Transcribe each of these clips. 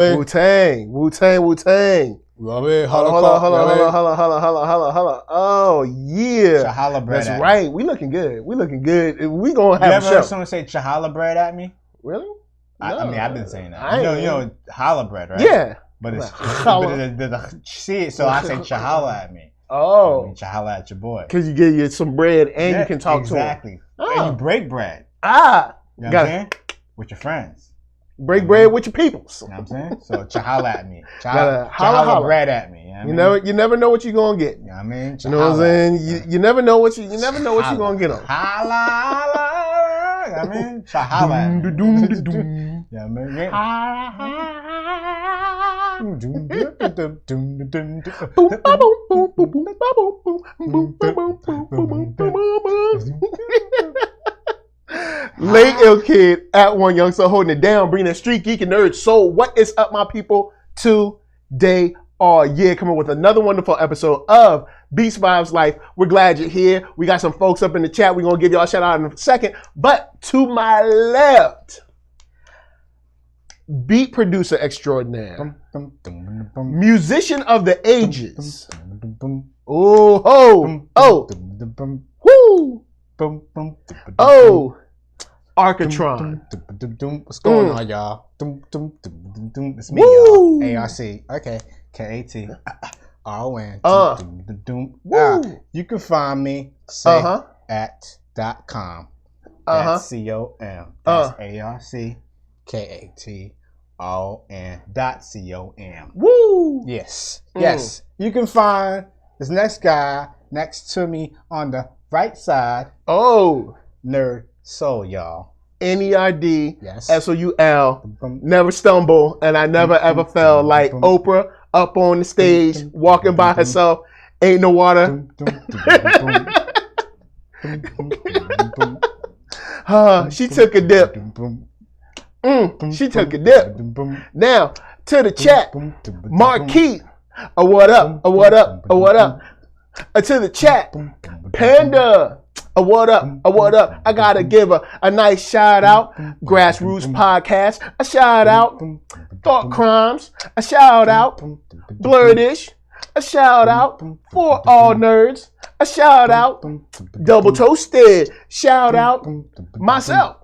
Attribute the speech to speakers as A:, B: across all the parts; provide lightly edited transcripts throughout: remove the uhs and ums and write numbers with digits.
A: Wu-Tang. Hold on. Oh, yeah.
B: Chahala bread.
A: That's right. We looking good. We gonna have a show.
B: You ever heard someone say chahala bread at me?
A: Really? No.
B: I mean, I've been saying that. You know, challah bread, right?
A: Yeah.
B: But it's see, so I say chahala at me.
A: Oh.
B: I mean, chahala at your boy.
A: Because you get you some bread and you can talk to him.
B: Exactly. And you break bread.
A: You
B: know what I'm saying? With your friends.
A: Break bread with your peoples.
B: You know what I'm saying? So chahala at me. Chahala bread at me. You
A: never know what you're gonna get.
B: You know what I mean?
A: You know what I'm saying? You never know what you're gonna get on.
B: Holla. You know what I mean? Chahala at me. You know what
A: Late Ill Kid at OneYoungsta holding it down, bringing that StreetGeek and NERDSoul. What is up, my people? Today, coming with another wonderful episode of Beats Vibes Life. We're glad you're here. We got some folks up in the chat. We're gonna give y'all a shout out in a second. But to my left, beat producer extraordinaire, musician of the ages. Woo! Oh, Arckatron.
B: What's going on, y'all? It's me, y'all. ARC. Okay. KATRON. You can find me at .com. That's COM. That's ARCKATRON.com.
A: Woo!
B: Yes. You can find this next guy next to me on the right side.
A: Oh,
B: NERDSoul, y'all.
A: NERDSoul. Never stumble, and I never ever fell like Oprah up on the stage, walking by herself. Ain't no water. She took a dip. She took a dip. Now to the chat, Marquis. What up? What up? What up? To the chat, Panda. What up? What up? I gotta give a nice shout out. Grassroots Podcast. A shout out. Thought Crimes. A shout out. Blurdish. A shout out for all nerds. A shout out. Double Toasted. Shout out myself.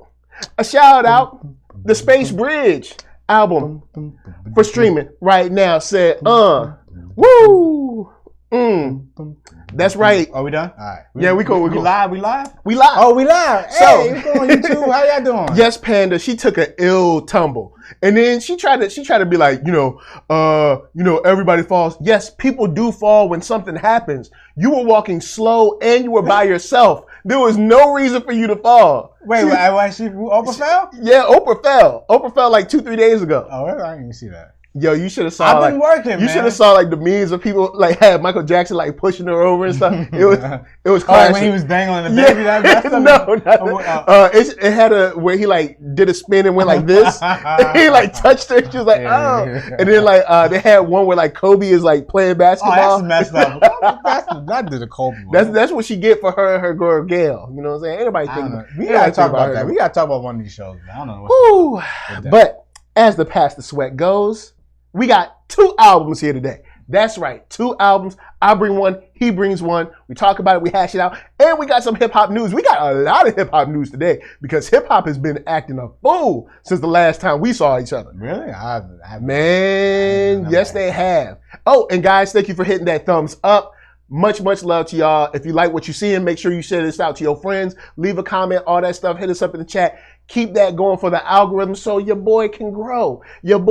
A: A shout out the Space Bridge album for streaming right now. Said woo. That's right.
B: Are we done? All right.
A: We live?
B: We live?
A: We live.
B: Oh, we live. Hey, what's going on, YouTube? How y'all doing?
A: Yes, Panda. She took an ill tumble. And then she tried to be like, everybody falls. Yes, people do fall when something happens. You were walking slow and you were by yourself. There was no reason for you to fall.
B: Wait, Oprah fell?
A: Yeah, Oprah fell. Oprah fell like 2-3 days ago.
B: Oh, I didn't even see that.
A: Yo, you should have saw.
B: I've been working.
A: You should have saw like the memes of people like had Michael Jackson like pushing her over and stuff. It was classic.
B: Oh, when he was dangling the baby.
A: It had where he like did a spin and went like this. He like touched her. She was like, and then like they had one where like Kobe is like playing basketball.
B: Oh, that's messed up. That did a Kobe.
A: That's what she get for her and her girl Gail. You know what I'm saying? Anybody think
B: we gotta talk about that. We gotta talk about one of these shows. I don't know.
A: But as the Pass the Sweat goes, we got 2 albums here today. That's right, 2 albums. I bring one, he brings one. We talk about it, we hash it out, and we got some hip-hop news. We got a lot of hip-hop news today because hip-hop has been acting a fool since the last time we saw each other.
B: Really?
A: Man, yes they have. Oh, and guys, thank you for hitting that thumbs up. Much love to y'all. If you like what you see, and make sure you share this out to your friends. Leave a comment, all that stuff. Hit us up in the chat. Keep that going for the algorithm so your boy can grow. And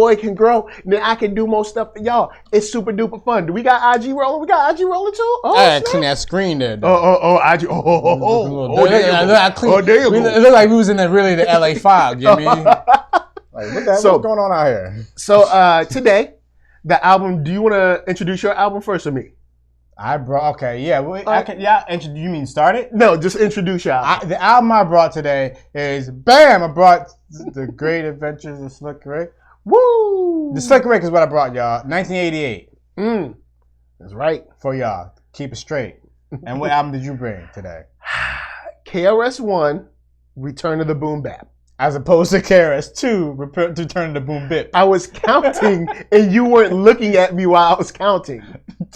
A: then I can do more stuff for y'all. It's super duper fun. Do we got IG rolling? We got IG rolling too?
B: I had to clean that screen there.
A: IG.
B: There you go. It looked like we was in the LA file. You know what I mean? Like, what's going on out here?
A: So today, the album, do you want to introduce your album first or me?
B: You mean start it?
A: No, just introduce y'all.
B: The album I brought today is BAM! I brought The Great Adventures of Slick Rick.
A: Woo!
B: The Slick Rick is what I brought y'all. 1988.
A: That's right.
B: For y'all. Keep it straight. And what album did you bring today?
A: KRS-One, Return of the Boom Bap.
B: as opposed to KRS-2 Return to Boom Bap.
A: I was counting, and you weren't looking at me while I was counting.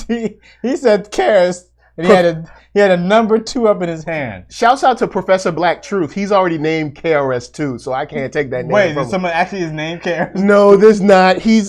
B: He said KRS, and he had a number 2 up in his hand.
A: Shouts out to Professor Black Truth. He's already named KRS-2, so I can't take that name.
B: Wait, is someone actually his name KRS?
A: No, there's not. He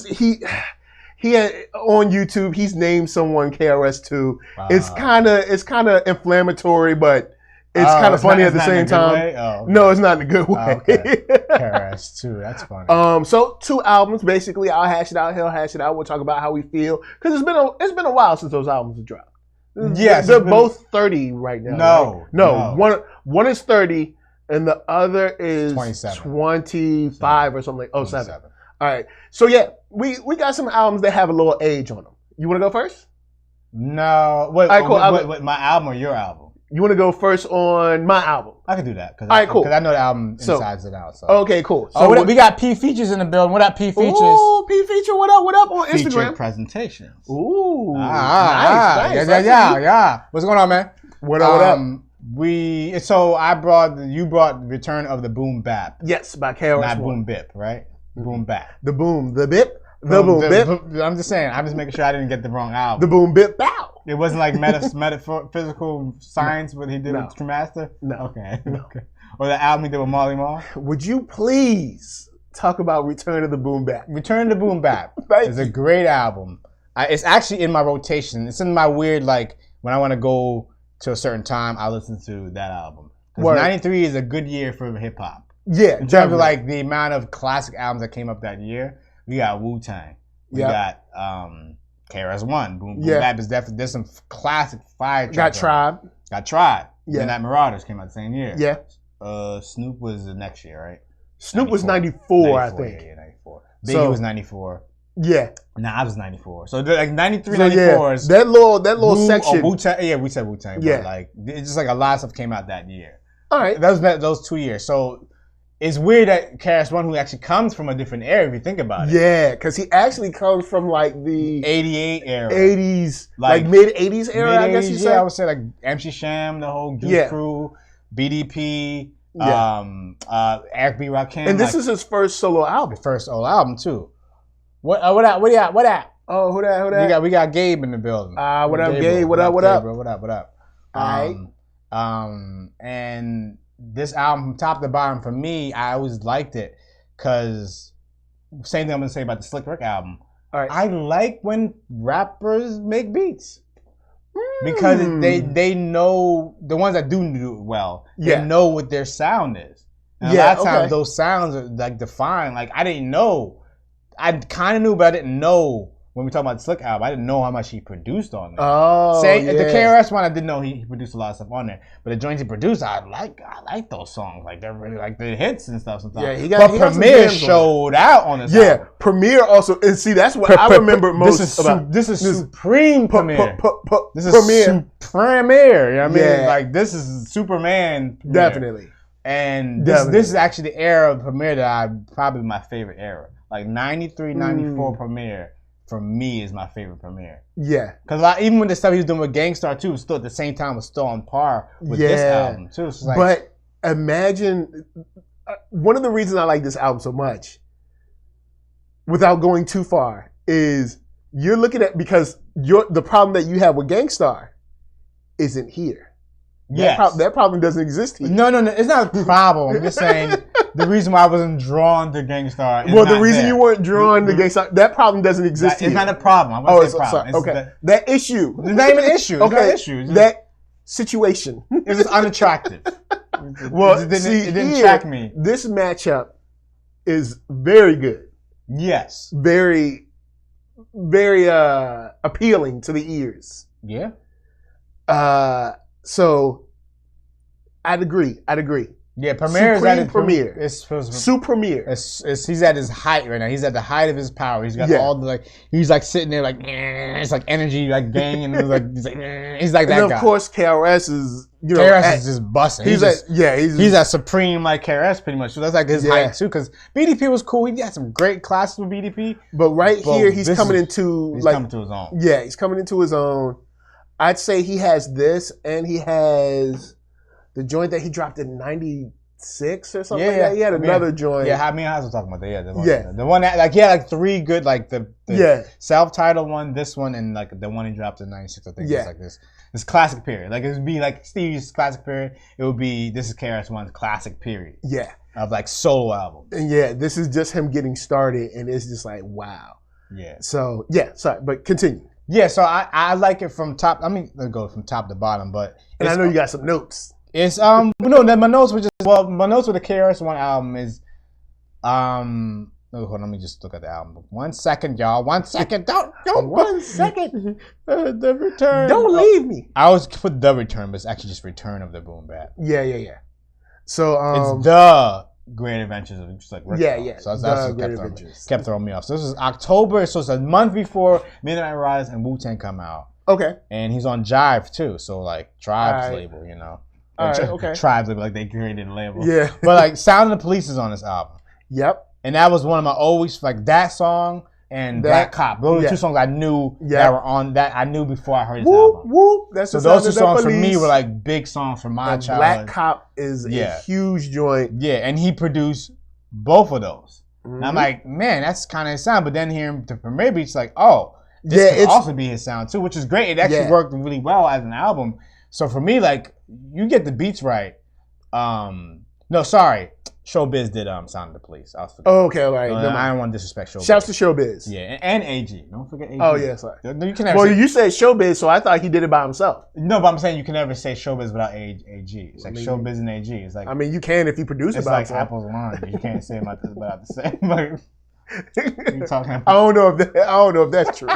A: had, on YouTube. He's named someone KRS-2. It's kind of inflammatory, but it's kind of funny at the same time.
B: Oh, okay.
A: No, it's not in a good way.
B: Oh, okay. KRS-2, that's funny.
A: So 2 albums basically. I'll hash it out. He'll hash it out. We'll talk about how we feel because it's been a while since those albums have dropped.
B: Yes,
A: they're both 30 right now. No. One is 30 and the other is 25 or something like 07. All right. So yeah, we got some albums that have a little age on them. You want to go first?
B: No. Wait, all right, cool. Wait, my album or your album?
A: You want to go first on my album?
B: I can do that. All
A: right, cool.
B: Because I know the album insides and out. So.
A: Okay, cool. So
B: we got P Features in the building. What up, P Features?
A: Ooh, P Feature. What up on Instagram?
B: Feature presentations.
A: Ooh,
B: nice. Yeah. What's going on, man?
A: What up?
B: You brought Return of the Boom Bap.
A: Yes, by KRS-One.
B: Not Boom Bap, right? Boom Bap.
A: The Boom, the Bip, the Boom Bip.
B: I'm just saying. I'm just making sure I didn't get the wrong album.
A: The Boom Bip Bow.
B: It wasn't like metaphysical science what he did with True Master?
A: No.
B: Okay. Or the album he did with Marley Marl?
A: Would you please talk about Return of the Boom Bap?
B: Return to Boom Bap is a great album. It's actually in my rotation. It's in my weird, like, when I want to go to a certain time, I listen to that album. Because 93 is a good year for hip-hop.
A: Yeah.
B: In terms of, like, the amount of classic albums that came up that year, we got Wu-Tang. We got... KRS-One, Boom Bap is definitely, there's some classic fire tracks. Got Tribe. Yeah. And that Marauders came out the same year.
A: Yeah.
B: Snoop was the next year, right?
A: Snoop was 94, I think.
B: Yeah, 94. Biggie was 94.
A: Yeah.
B: I was 94. So like 93, 94 is...
A: That little section.
B: Wu-Tang, yeah, we said Wu-Tang. Yeah. But like, it's just like a lot of stuff came out that year.
A: All right.
B: Those 2 years. So... It's weird that KRS-One, who actually comes from a different era, if you think about it.
A: Yeah, because he actually comes from like the
B: 88 era.
A: 80s, like mid-80s era, I guess you say.
B: Yeah, I would say like MC Sham, the whole Juice Crew, BDP, Eric B. Rakim.
A: And this is his first solo album.
B: First solo album, too. What up?
A: Oh, who that?
B: We got Gabe in the building.
A: What up, Gabe? What up?
B: What up?
A: All
B: right. And... This album, from top to bottom, for me, I always liked it because same thing I'm gonna say about the Slick Rick album.
A: All right.
B: I like when rappers make beats because they know, the ones that do it well. They know what their sound is. And a lot of times those sounds are like defined. Like I didn't know. I kind of knew, but I didn't know. When we talk about the Slick album, I didn't know how much he produced on there.
A: Oh,
B: the KRS-One, I didn't know he produced a lot of stuff on there. But the joints he produced, I like those songs. Like they're really like the hits and stuff sometimes.
A: Yeah,
B: but Premier showed out on this album.
A: Premier also, and see that's what I remember most about.
B: This is Supreme Premier. This is
A: Premier.
B: Premier. You know what I mean? Like this is Superman Premier.
A: Definitely.
B: And this is actually the era of Premier that probably my favorite era. Like 93, 94 Premier. For me, is my favorite Premier.
A: Yeah.
B: Because even when the stuff he was doing with Gangstar, too, still at the same time was still on par with this album, too. So like,
A: but imagine, one of the reasons I like this album so much, without going too far, is you're looking at, because the problem that you have with Gangstar isn't here.
B: Yes.
A: That problem doesn't exist here.
B: No, it's not a problem. I'm just saying the reason why I wasn't drawn to Gangstar is
A: the reason you weren't drawn to Gangstar, that problem doesn't exist here.
B: It's not a problem. I'm going to say problem.
A: Okay. That issue.
B: It's not even an issue. It's not an issue.
A: That situation.
B: It was unattractive.
A: Well,
B: it didn't attract me.
A: This matchup is very good.
B: Yes.
A: Very, very appealing to the ears.
B: Yeah.
A: So, I'd agree.
B: Yeah, Premier is at his
A: Premier. Super Premier.
B: He's at his height right now. He's at the height of his power. He's got all the he's like sitting there like it's like energy like gang and he's like that guy.
A: And of course KRS is
B: KRS is just busting.
A: He's
B: at supreme like KRS pretty much. So that's like his height too. Because BDP was cool. He had some great classes with BDP.
A: But here he's coming into
B: his own.
A: Yeah, he's coming into his own. I'd say he has this, and he has the joint that he dropped in 96 6 or something like that. He had another joint.
B: Yeah, I mean, I was talking about that. The one that, like, he had like 3 good, like the self-titled one, this one, and like the one he dropped in '96. I think it's like this classic period. Like, it would be like Stevie's classic period. It would be this is KRS-One's classic period. Yeah, of like solo albums. And
A: this is just him getting started, and it's just like wow.
B: Yeah.
A: So sorry, but continue.
B: Yeah, so I like it from top. I mean, let's go from top to bottom, but
A: I know you got some notes.
B: It's no, my notes were just my notes with the KRS-One album is hold on, let me just look at the album. 1 second, y'all. 1 second. Don't
A: 1 second.
B: The return.
A: Don't leave me.
B: I always put the return, but it's actually just Return of the Boom Bap.
A: Yeah. So
B: it's the Great Adventures of just like Rick.
A: So
B: that's kept throwing me off. So this is October, so it's a month before Midnight Riders and Wu-Tang come out.
A: Okay.
B: And he's on Jive too, so like Tribe's label, you know. Tribes label, like they created a label.
A: Yeah.
B: But like Sound of the Police is on this album.
A: Yep.
B: And that was one of my always like that song and Black Cop. Those are 2 songs I knew that were on that I knew before I heard this album.
A: That's
B: so those 2 songs for me were like big songs from my childhood.
A: Black Cop is a huge joint.
B: Yeah, and he produced both of those. And I'm like, man, that's kind of his sound. But then hearing the Premier Beats, like, oh, this could also be his sound too, which is great. It actually worked really well as an album. So for me, like, you get the beats right. No, sorry. Showbiz did Sound of the Police. I was forgetting.
A: Oh, okay, all right.
B: I don't want to disrespect Showbiz.
A: Shouts to Showbiz.
B: Yeah, and AG. Don't forget AG.
A: Oh, yeah, sorry.
B: You can never
A: you said Showbiz, so I thought he did it by himself.
B: No, but I'm saying you can never say Showbiz without AG. It's like Showbiz and AG. It's like,
A: I mean, you can if you produce it by
B: himself. It's like apples and oranges. You can't say about the same. You talking about?
A: I don't know if that's true.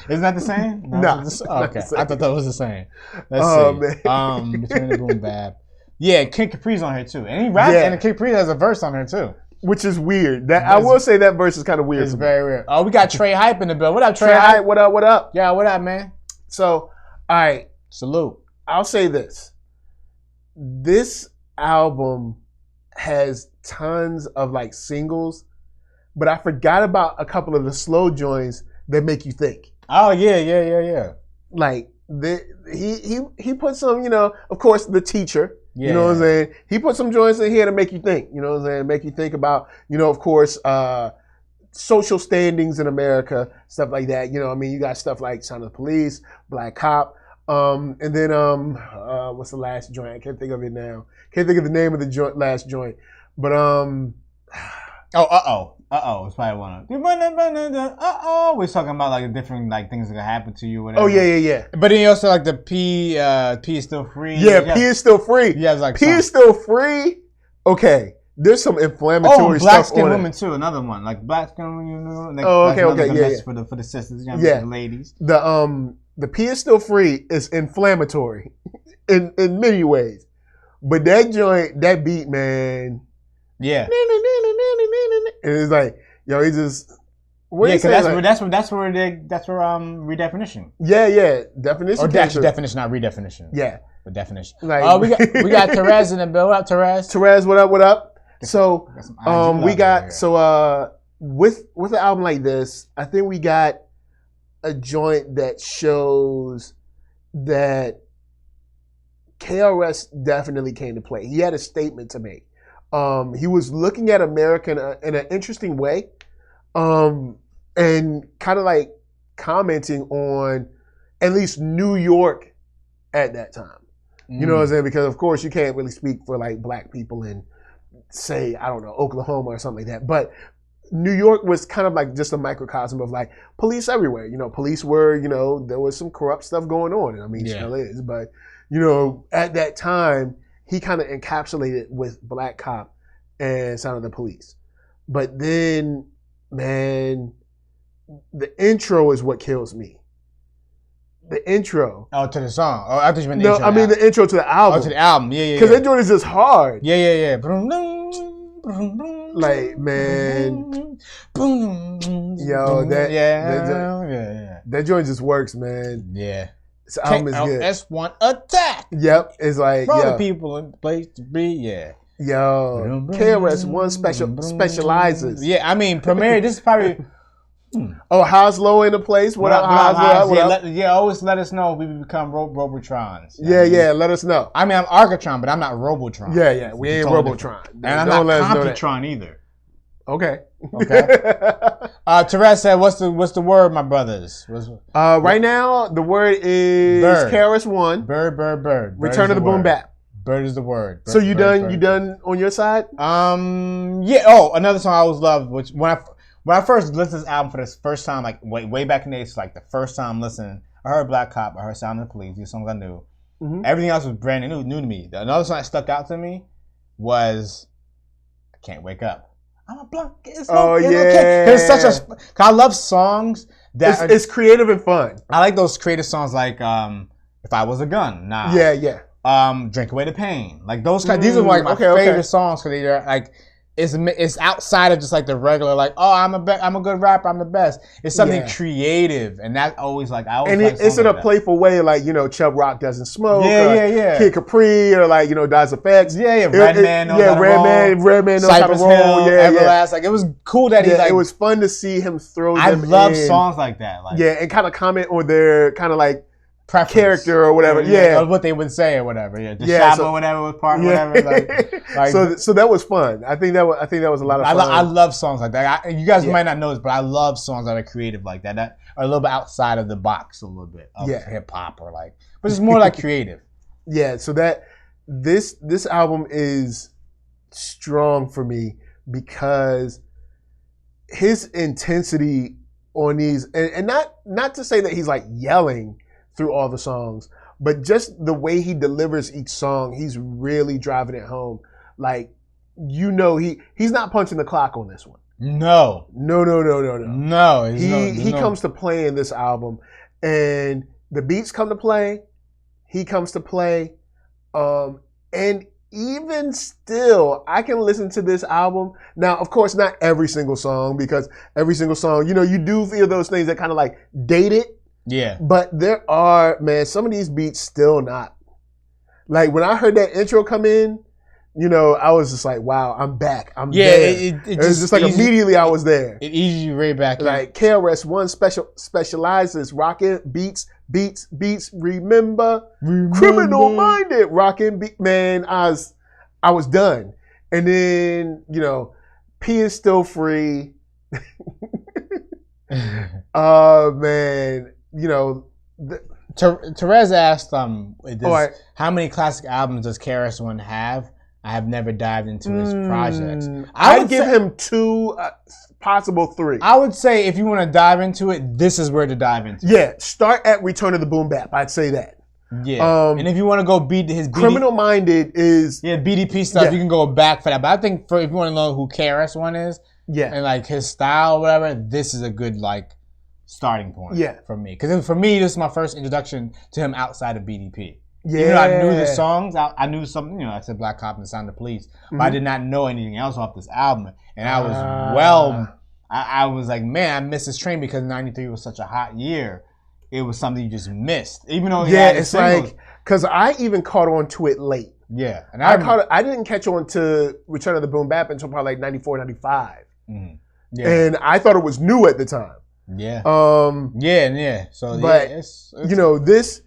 B: Isn't that the same?
A: No.
B: Okay. I thought that was the same. Let's see. Man. Between the Boom Bap. Yeah, Kid Capri's on here too. And he raps, and Kid Capri has a verse on here too.
A: Which is weird. I will say that verse is kind of weird.
B: It's very weird. Oh, we got Trey Hype in the bill. What up,
A: Trey Hype? What up?
B: Yeah, what up, man?
A: So, all right.
B: Salute.
A: I'll say this. This album has tons of like singles, but I forgot about a couple of the slow joints that make you think.
B: Oh, yeah.
A: Like, he put some, of course, The Teacher. You know what I'm saying? He put some joints in here to make you think. You know what I'm saying? Make you think about, of course, social standings in America, stuff like that. You know what I mean? You got stuff like Sound of the Police, Black Cop, and then what's the last joint? I can't think of it now. Can't think of the name of the last joint. But
B: it's probably one of we're talking about like different like things that could happen to you, whatever.
A: Oh yeah.
B: But then also like the P is still free.
A: Yeah, P is still free.
B: Yeah, like
A: P is still free. Okay, there's some inflammatory stuff.
B: Black Skin Women too, another one like Black Skin Women. Like,
A: okay,
B: for the sisters, for the ladies.
A: The P is still free is inflammatory in many ways, but that joint, that beat, man.
B: Yeah.
A: And it's like, he just
B: because that's where redefinition.
A: Yeah, definition.
B: Or definition, not redefinition.
A: Yeah.
B: But definition.
A: Like,
B: we got Therese in the bill. What up, Therese?
A: Therese, what up? So with an album like this, I think we got a joint that shows that KRS definitely came to play. He had a statement to make. He was looking at America in an interesting way, and kind of like commenting on at least New York at that time. You know what I'm saying? Because of course you can't really speak for like black people in, say, I don't know, Oklahoma or something like that. But New York was kind of like just a microcosm of like police everywhere. Police were, there was some corrupt stuff going on. And I mean, still is. But, at that time, he kind of encapsulated with Black Cop and Sound of the Police. But then, man, the intro is what kills me. The intro.
B: Oh, to the song. Oh, I thought you meant the intro.
A: No, I mean the intro to the album.
B: Oh, to the album. Yeah.
A: Because that joint is just hard.
B: Yeah.
A: Like, man. Yo, that joint just works, man.
B: Yeah.
A: This album is good.
B: KRS-One attack.
A: Yep, it's like
B: for the people in place to be. Yeah.
A: Yo, KRS-One specializes.
B: Yeah, I mean, Premier. This is probably
A: Oh, Hoslow in the place. What up, Hoslow?
B: Always let us know if we become Robotrons.
A: Yeah, let us know.
B: I mean, I'm Arckatron, but I'm not Robotron.
A: Yeah, we ain't Robotron.
B: And I'm not Computron either.
A: Okay.
B: Therese said, "What's the word, my brothers?"
A: Right now, the word is KRS-One.
B: Bird.
A: Return of the Boom Bap.
B: Bird is the word.
A: So you done on your side?
B: Yeah. Oh, another song I always loved, which when I first listened to this album for the first time, like way back in the days, like the first time listening, I heard Black Cop, I heard Sound of the Police. These songs I knew. Mm-hmm. Everything else was brand new to me. Another song that stuck out to me was "I Can't Wake Up." I'm a blunt. It's okay. It's such a. I love songs that
A: it's creative and fun.
B: I like those creative songs like "If I Was a Gun." Nah.
A: Yeah.
B: "Drink Away the Pain." Like those kind. These are like my favorite songs because they're like it's outside of just like the regular like I'm a good rapper, I'm the best. It's something creative, and that always like I always. And
A: it's in a playful way, like Chubb Rock doesn't smoke.
B: Yeah.
A: Kid Capri or like Dice Effects.
B: Redman knows how to roll.
A: Redman knows how to roll.
B: Everlast. Like it was cool that he like.
A: It was fun to see him throw them.
B: I love songs like that. Like
A: and kind of comment on their kind of like
B: preference.
A: Character or whatever,
B: or what they would say or whatever, or whatever was part, whatever. Like,
A: so that was fun. I think that was a lot of fun.
B: I love songs like that. You guys might not know this, but I love songs that are creative like that are a little bit outside of the box, a little bit of hip hop or like, but it's more like creative. Yeah. So that this album is strong for me because his intensity on these, and not to say that he's like yelling through all the songs, but just the way he delivers each song, he's really driving it home. Like, he's not punching the clock on this one. No. He comes to play in this album, and the beats come to play. He comes to play, and even still, I can listen to this album. Now, of course, not every single song, because every single song, you do feel those things that kind of like date it. Yeah. But there are, some of these beats still not. Like when I heard that intro come in, I was just like, wow, I'm back. I'm there. It was just like immediately I was there. It eased you right back in.
A: Like KRS-One specializes rocking beats, remember? Criminal minded rocking beat. Man, I was done. And then, P is still free. Oh man.
B: Therese asked, how many classic albums does KRS-One have? I have never dived into his projects.
A: I'd give him 2, possible 3.
B: I would say if you want to dive into it, this is where to dive into.
A: Yeah, start at Return of the Boom Bap. I'd say that.
B: Yeah, and if you want to go beat his
A: Criminal Minded is
B: BDP stuff, you can go back for that. But I think if you want to know who KRS-One is, and like his style, or whatever, this is a good like starting point for me. Because for me, this is my first introduction to him outside of BDP. Yeah. Even though I knew the songs, I knew some, I said Black Cop and Sound of the Police, but I did not know anything else off this album. And I was I was like, man, I missed this train because 93 was such a hot year. It was something you just missed. Even though
A: it's like, because I even caught on to it late.
B: Yeah. And
A: I didn't catch on to Return of the Boom Bap until probably like 94, 95. Mm. Yeah. And I thought it was new at the time.
B: Yeah. So,
A: but it's this.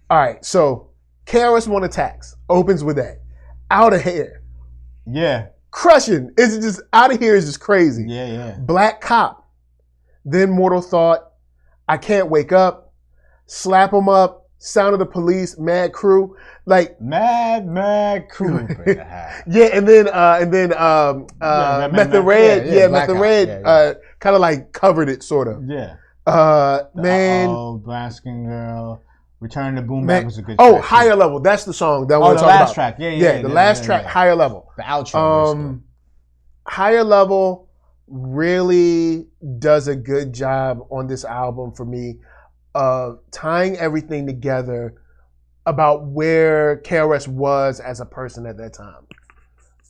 A: All right. So, KRS-One Attacks opens with that. Out of Here.
B: Yeah.
A: Crushing. It's just Out of Here is just crazy.
B: Yeah.
A: Black Cop. Then Mortal Thought. I Can't Wake Up. Slap 'Em Up. Sound of the Police. Mad Crew. Like
B: Mad Crew.
A: and then Method Red. Method Red kind of like covered it sort of.
B: Yeah.
A: Man.
B: Oh, Baskin Girl. Return to Boom Bap was a good track.
A: Oh, Higher Level. That's the song that I want to talk about.
B: The last track. Yeah.
A: The last track, Higher Level.
B: The outro.
A: Higher Level really does a good job on this album for me of tying everything together about where KRS was as a person at that time.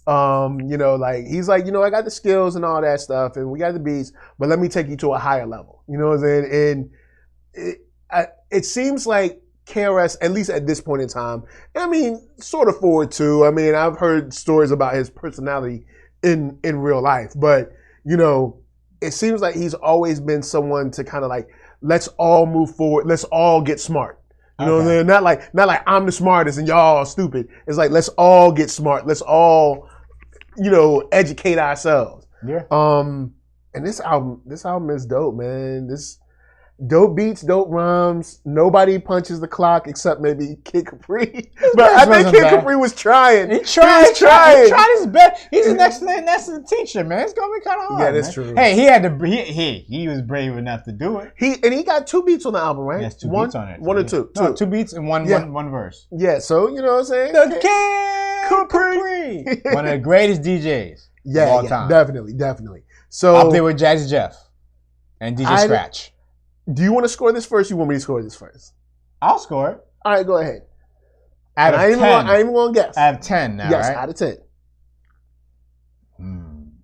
A: Like he's like, I got the skills and all that stuff, and we got the beats, but let me take you to a higher level. You know what I'm saying? And it seems like KRS, at least at this point in time, sort of forward too. I've heard stories about his personality in real life, but it seems like he's always been someone to kind of like, let's all move forward. Let's all get smart. You know what I'm saying? Not like I'm the smartest and y'all are stupid. It's like, let's all get smart. Let's all, educate ourselves.
B: Yeah.
A: And this album is dope, man. This dope beats, dope rhymes. Nobody punches the clock except maybe Kid Capri. But I think Kid Capri was trying.
B: He tried his best. He's the next to the teacher, man. It's gonna be kind of hard.
A: Yeah, that's true.
B: Hey, he had to. He was brave enough to do it.
A: He got 2 beats on the album, right?
B: Yes, two beats on it.
A: One or two?
B: No, 2 beats and one verse.
A: Yeah, so you know what I'm saying?
B: The Kid Capri. One of the greatest DJs of all time.
A: Definitely. So
B: up there with Jazzy Jeff and DJ Scratch.
A: Do you want to score this first? Or you want me to score this first?
B: I'll score it.
A: All right, go ahead.
B: Out of 10.
A: I ain't even going to guess.
B: Out of 10 now,
A: yes,
B: right?
A: Out of 10.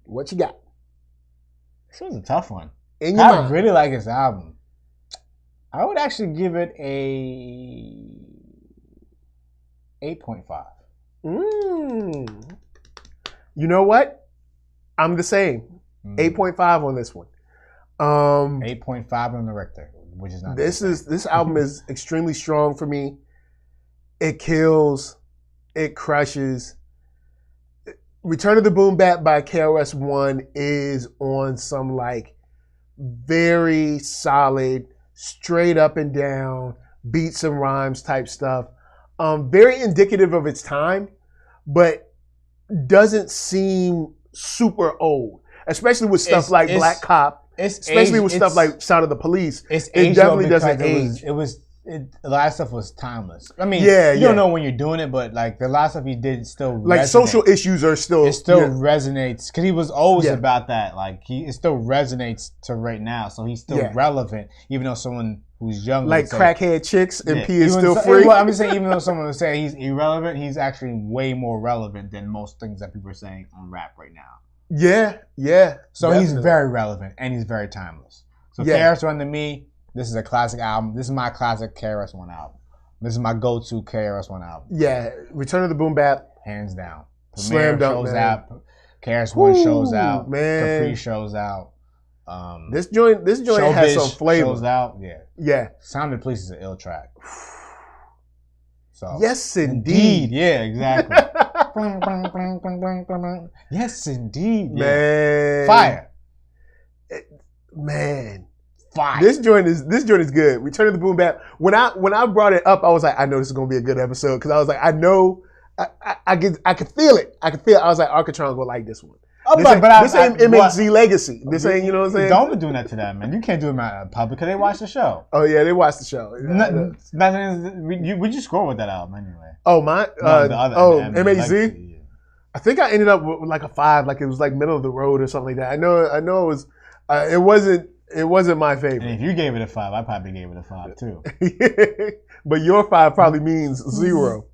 A: What you got?
B: This was a tough one.
A: I
B: really like his album. I would actually give it a 8.5.
A: You know what? I'm the same. 8.5 on this one.
B: 8.5 on the Richter, which is not.
A: This album is extremely strong for me. It kills, it crushes. Return of the Boom Bap by KRS-One is on some like very solid, straight up and down beats and rhymes type stuff. Very indicative of its time, but doesn't seem super old, especially with stuff like Black Cop. Especially with stuff like Sound of the Police. It definitely doesn't age.
B: A lot of stuff was timeless. I mean,
A: you
B: don't know when you're doing it, but like the lot of stuff he did still
A: like
B: resonates.
A: Social issues are still.
B: It still resonates because he was always about that. Like it still resonates to right now, so he's still relevant, even though someone who's younger,
A: like crackhead chicks and P is still free.
B: I'm just saying, even though someone would say he's irrelevant, he's actually way more relevant than most things that people are saying on rap right now.
A: Yeah.
B: So definitely. He's very relevant and he's very timeless. So KRS-One to me, this is a classic album. This is my classic KRS-One album. This is my go-to KRS-One album.
A: Yeah, Return of the Boom Bap,
B: hands down.
A: Slam dunk,
B: shows
A: man.
B: out. KRS-One shows out.
A: Man.
B: Capri shows out.
A: This joint has some flavor.
B: Shows out.
A: Yeah.
B: Sound of the Police is an ill track. So
A: yes, indeed.
B: Yeah, exactly. Yes, indeed.
A: Man.
B: Fire.
A: Man.
B: Fire.
A: This joint is good. Return of the Boom Bap. When I brought it up, I was like, I know this is gonna be a good episode because I was like, I know, I could feel it. I was like, Arckatron gonna like this one.
B: Oh,
A: this ain't MHZ Legacy. This ain't, you know what I'm saying?
B: Don't be doing that to that, man. You can't do it in public because they watch the show.
A: Oh yeah, they watch the show.
B: Would you score with that album anyway?
A: Oh my.
B: The other
A: MHZ.
B: Legacy,
A: I think I ended up with like a 5, like it was like middle of the road or something like that. I know it was. It wasn't my favorite.
B: And if you gave it a 5, I probably gave it a 5 too.
A: But your 5 probably means 0.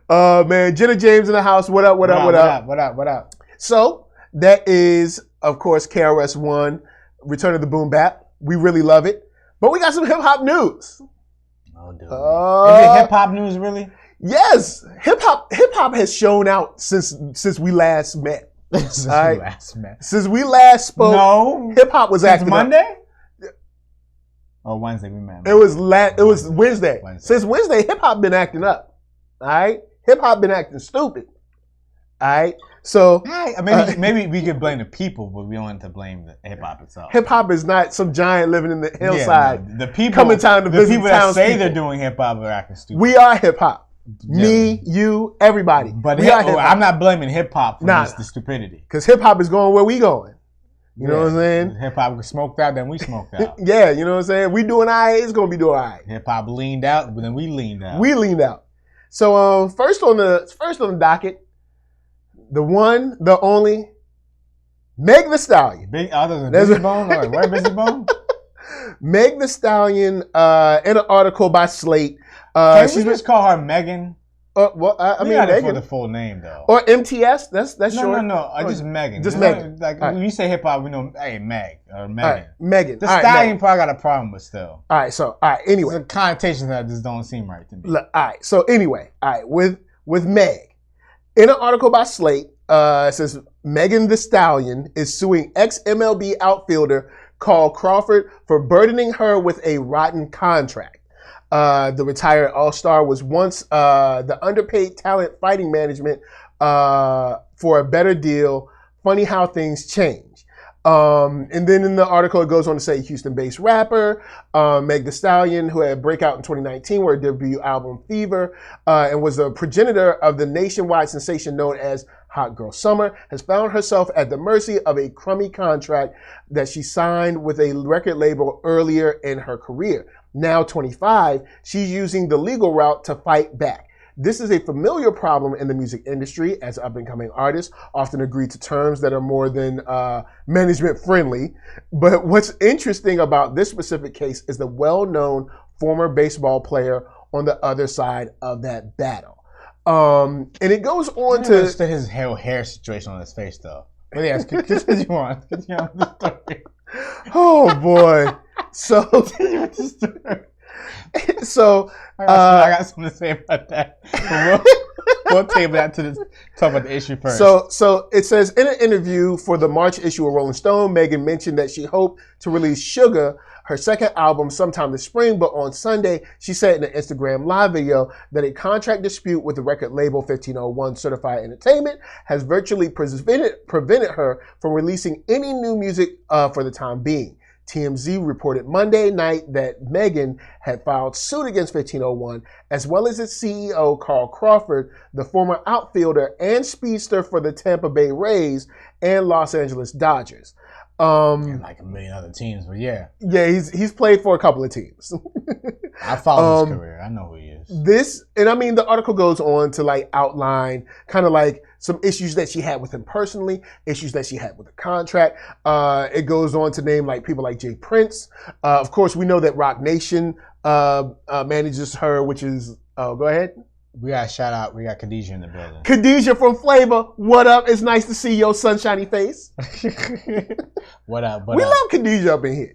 A: Man, Jenna James in the house. What up? So that is, of course, KRS-One, Return of the Boom Bap. We really love it. But we got some hip hop news.
B: Oh, dude. Is it hip hop news really?
A: Yes. Hip hop has shown out since we last met. Since we last spoke,
B: no,
A: hip hop was acting
B: Monday. Or Wednesday we met.
A: It was Wednesday. Since Wednesday, hip hop been acting up. All right, hip hop been acting stupid. All right, so
B: maybe we could blame the people, but we don't want to blame the hip hop itself.
A: Hip hop is not some giant living in the hillside.
B: Yeah, the people
A: coming time to visit
B: people that say they're doing hip hop are acting stupid.
A: We are hip hop. Me, you, everybody.
B: But I'm not blaming hip hop for the stupidity.
A: Because hip hop is going where we going. You know what I'm saying?
B: Hip hop smoked out, then we smoked out.
A: Yeah, you know what I'm saying? We doing all right, it's going to be doing all right.
B: Hip hop leaned out, but then we leaned out.
A: We leaned out. So first on the docket, the one, the only, Meg Thee Stallion.
B: Other than Busy Bone? Where Busy Bone?
A: Meg Thee Stallion, in an article by Slate.
B: Can we just call her Megan?
A: Well, I mean,
B: Megan.
A: For
B: the full name though.
A: Or MTS. That's short.
B: No. Just Megan.
A: Just Megan.
B: Like when you say hip hop, we know, hey, Meg or Megan.
A: Right, Megan.
B: The Stallion probably got a problem with still.
A: All right. Anyway,
B: the connotations that just don't seem right to me.
A: All right. So anyway, with Meg, in an article by Slate, it says Megan Thee Stallion is suing ex-MLB outfielder Carl Crawford for burdening her with a rotten contract. The retired All-Star was once the underpaid talent fighting management for a better deal. Funny how things change. And then in the article, it goes on to say Houston-based rapper Meg Thee Stallion, who had a breakout in 2019 with her debut album Fever, and was a progenitor of the nationwide sensation known as Hot Girl Summer, has found herself at the mercy of a crummy contract that she signed with a record label earlier in her career. Now 25, she's using the legal route to fight back. This is a familiar problem in the music industry, as up-and-coming artists often agree to terms that are more than management-friendly. But what's interesting about this specific case is the well-known former baseball player on the other side of that battle. And it goes on to
B: his hair situation on his face, though. But yeah, continue on. Continue on with the story.
A: Oh boy! So
B: I got something to say about that. We'll table that to talk about the issue first.
A: So it says, in an interview for the March issue of Rolling Stone, Megan mentioned that she hoped to release Sugar, her second album, sometime this spring, but on Sunday, she said in an Instagram live video that a contract dispute with the record label 1501 Certified Entertainment has virtually prevented her from releasing any new music for the time being. TMZ reported Monday night that Megan had filed suit against 1501, as well as its CEO, Carl Crawford, the former outfielder and speedster for the Tampa Bay Rays and Los Angeles Dodgers.
B: And like a million other teams, but yeah.
A: Yeah, he's played for a couple of teams.
B: I follow his career. I know who he is.
A: The article goes on to like outline kind of like some issues that she had with him personally, issues that she had with the contract. It goes on to name like people like Jay Prince. Of course, we know that Rock Nation manages her, which is, go ahead.
B: We got a shout out. We got Khadijah in the building.
A: Khadijah from Flavor. What up? It's nice to see your sunshiny face.
B: What up?
A: We love Khadijah up in here.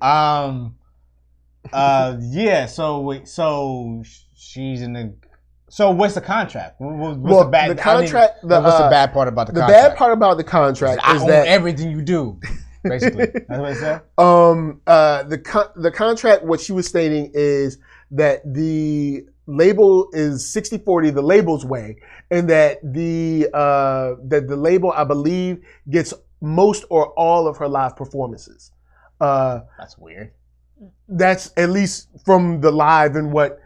B: Yeah. So she's in the. So what's the contract? What's the bad
A: contract?
B: What's the bad part about the contract?
A: The bad part about the contract is that
B: everything you do. Basically, that's what it said.
A: The contract. What she was stating is that the label is 60-40 the label's way, and that the label, I believe, gets most or all of her live performances.
B: That's weird.
A: That's at least from the live and what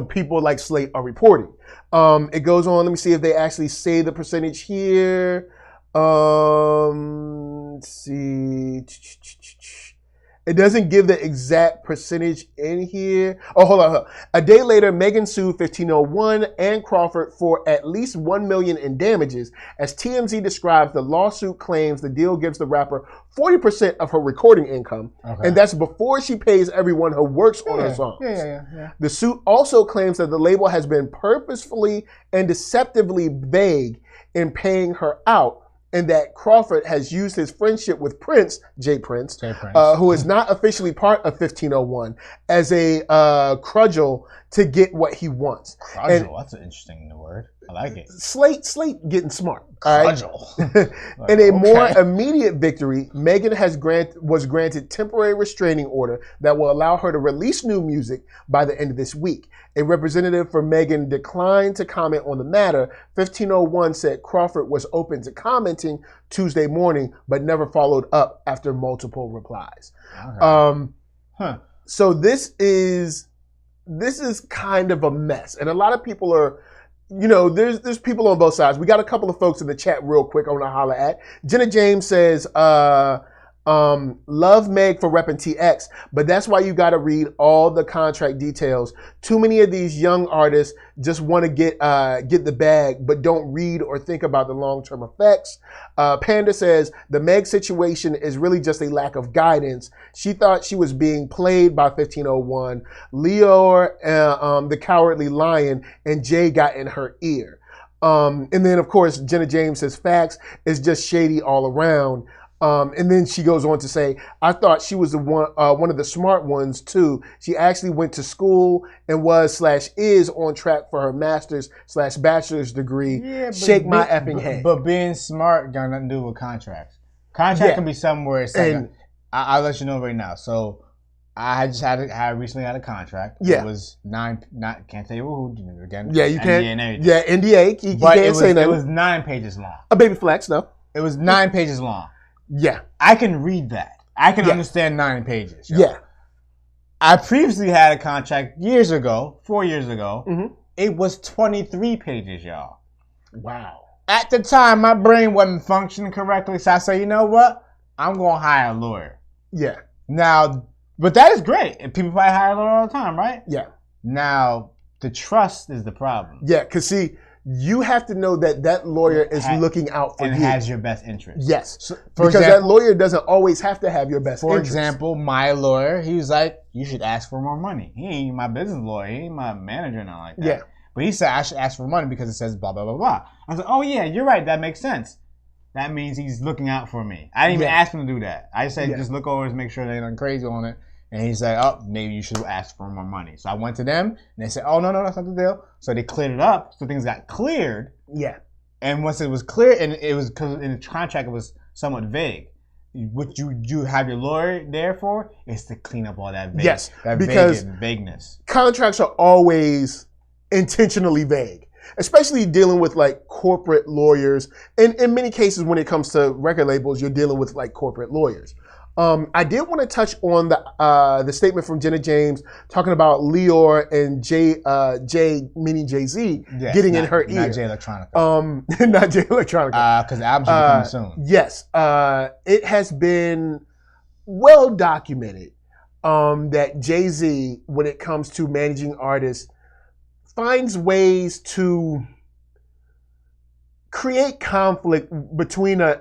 A: people like Slate are reporting. It goes on. Let me see if they actually say the percentage here. Let's see. It doesn't give the exact percentage in here. Oh, hold on. A day later, Megan sued 1501 and Crawford for at least $1 million in damages. As TMZ describes, the lawsuit claims the deal gives the rapper 40% of her recording income, and that's before she pays everyone who works on her songs.
B: Yeah.
A: The suit also claims that the label has been purposefully and deceptively vague in paying her out, and that Crawford has used his friendship with Prince, Jay Prince, who is not officially part of 1501, as a cudgel to get what he wants.
B: Cudgel, that's an interesting word. I like it.
A: Slate getting smart.
B: Cudgel.
A: Right? In a more immediate victory, Megan was granted temporary restraining order that will allow her to release new music by the end of this week. A representative for Megan declined to comment on the matter. 1501 said Crawford was open to commenting Tuesday morning, but never followed up after multiple replies. So this is kind of a mess, and a lot of people are. There's people on both sides. We got a couple of folks in the chat real quick I want to holler at. Jenna James says, love Meg for repping TX, but that's why you got to read all the contract details. Too many of these young artists just want to get the bag, but don't read or think about the long-term effects. Panda says, the Meg situation is really just a lack of guidance. She thought she was being played by 1501. Leor, the Cowardly Lion, and Jay got in her ear. And then, of course, Jenna James says, facts is just shady all around. And then she goes on to say, I thought she was the one of the smart ones too. She actually went to school and was/is on track for her master's/bachelor's degree. Yeah, shake my effing head.
B: But being smart got nothing to do with contracts. Contract can be somewhere. It's like I'll let you know right now. So I just recently had a contract.
A: Yeah.
B: It was can't tell you who again.
A: Yeah, you can't.
B: NDA and everything.
A: Yeah, NDA. You can't say that.
B: It was 9 pages long.
A: A baby flex, though.
B: It was 9 pages long.
A: Yeah.
B: I can read that. I can understand 9 pages. Yo.
A: Yeah.
B: I previously had a contract 4 years ago.
A: Mm-hmm.
B: It was 23 pages, y'all.
A: Wow.
B: At the time, my brain wasn't functioning correctly, so I said, you know what? I'm going to hire a lawyer.
A: Yeah.
B: Now, but that is great. And people probably hire a lawyer all the time, right?
A: Yeah.
B: Now, the trust is the problem.
A: Yeah, because see, you have to know that lawyer is looking out for you.
B: And has your best interest.
A: Yes.
B: So,
A: because that lawyer doesn't always have to have your best interest.
B: For example, my lawyer, he was like, you should ask for more money. He ain't my business lawyer. He ain't my manager or nothing like that. Yeah. But he said I should ask for money because it says blah, blah, blah, blah. I was like, oh, yeah, you're right. That makes sense. That means he's looking out for me. I didn't even ask him to do that. I said, just look over and make sure they ain't nothing crazy on it. And he said, oh, maybe you should ask for more money. So I went to them, and they said, oh, no, that's not the deal. So they cleared it up. So things got cleared.
A: Yeah.
B: And once it was clear, and it was because in the contract it was somewhat vague. What you have your lawyer there for is to clean up all that vague, because vagueness. Contracts
A: are always intentionally vague, especially dealing with like corporate lawyers. And in many cases, when it comes to record labels, you're dealing with like corporate lawyers. I did want to touch on the statement from Jenna James talking about Leor and Jay, meaning Jay-Z, getting in her ear.
B: Not Jay Electronica.
A: Not Jay Electronica.
B: Because the album should be coming soon.
A: Yes. It has been well documented that Jay-Z, when it comes to managing artists, finds ways to create conflict between an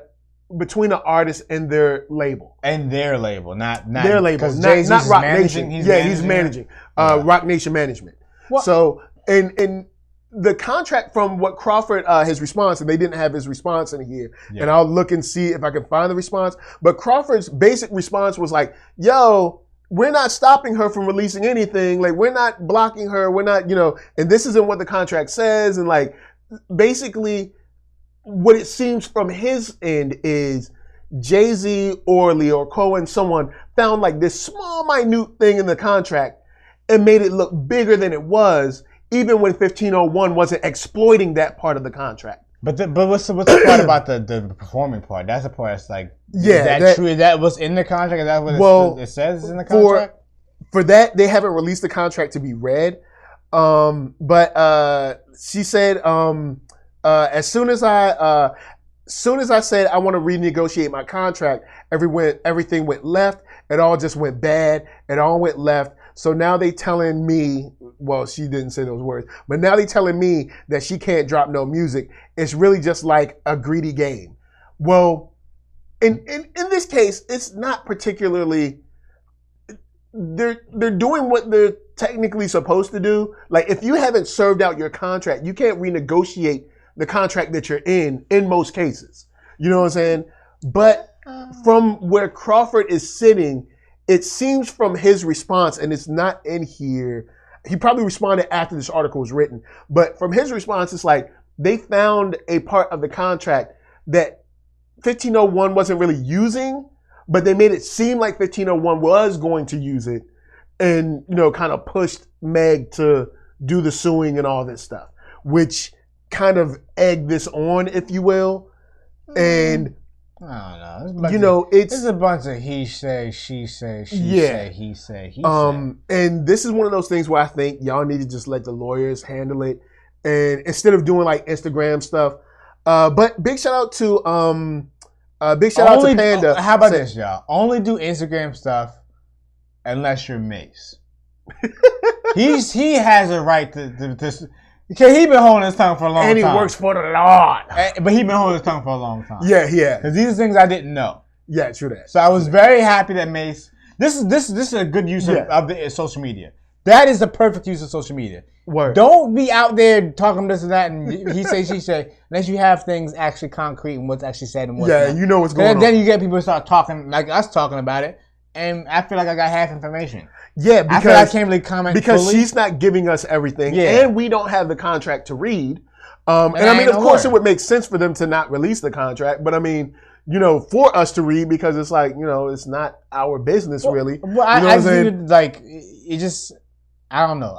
A: artist and their label.
B: And their label, not
A: their label. Not Rock Nation. He's managing. Rock Nation Management. What? So, and the contract from what Crawford, his response, and they didn't have his response in here, and I'll look and see if I can find the response. But Crawford's basic response was like, yo, we're not stopping her from releasing anything. Like, we're not blocking her. We're not, and this isn't what the contract says. And like, basically, what it seems from his end is Jay-Z or Leo Cohen, someone found like this small, minute thing in the contract and made it look bigger than it was, even when 1501 wasn't exploiting that part of the contract.
B: But what's the part about the performing part? That's the part that's like, is that true? Is that what's in the contract? Is that what it says is in the contract?
A: For that, they haven't released the contract to be read. But she said, as soon as I said I want to renegotiate my contract, everything went left. It all just went bad. It all went left. So now they telling me, well, she didn't say those words, but now they telling me that she can't drop no music. It's really just like a greedy game. Well, in this case, it's not particularly. They're doing what they're technically supposed to do. Like, if you haven't served out your contract, you can't renegotiate the contract that you're in most cases. You know what I'm saying? But from where Crawford is sitting, it seems from his response, and it's not in here, he probably responded after this article was written, but from his response, it's like they found a part of the contract that 1501 wasn't really using, but they made it seem like 1501 was going to use it and, kind of pushed Meg to do the suing and all this stuff, which kind of egged this on, if you will. And
B: I don't know.
A: It's
B: a bunch of he say, she say, she say, he say, he say.
A: And this is one of those things where I think y'all need to just let the lawyers handle it, and instead of doing like Instagram stuff. But big shout out to Panda.
B: How about this, y'all? Only do Instagram stuff unless you're Mace. He has a right to Okay, he been holding his tongue for a long time.
A: And he works for the Lord.
B: But he been holding his tongue for a long time.
A: Yeah.
B: Because these are things I didn't know.
A: Yeah, true that.
B: So I was very happy that Mace. This is a good use of the social media. That is the perfect use of social media.
A: Word.
B: Don't be out there talking this and that and he say, she say, unless you have things actually concrete and what's actually said and what's not.
A: You know what's going on.
B: Then you get people to start talking like us talking about it, and I feel like I got half information.
A: Yeah, because
B: I feel like I can't really comment
A: because
B: fully.
A: She's not giving us everything, and we don't have the contract to read. And I mean, of course, it would make sense for them to not release the contract, but I mean, you know, for us to read because it's like, you know, it's not our business really.
B: Well, I think like it just. I don't know.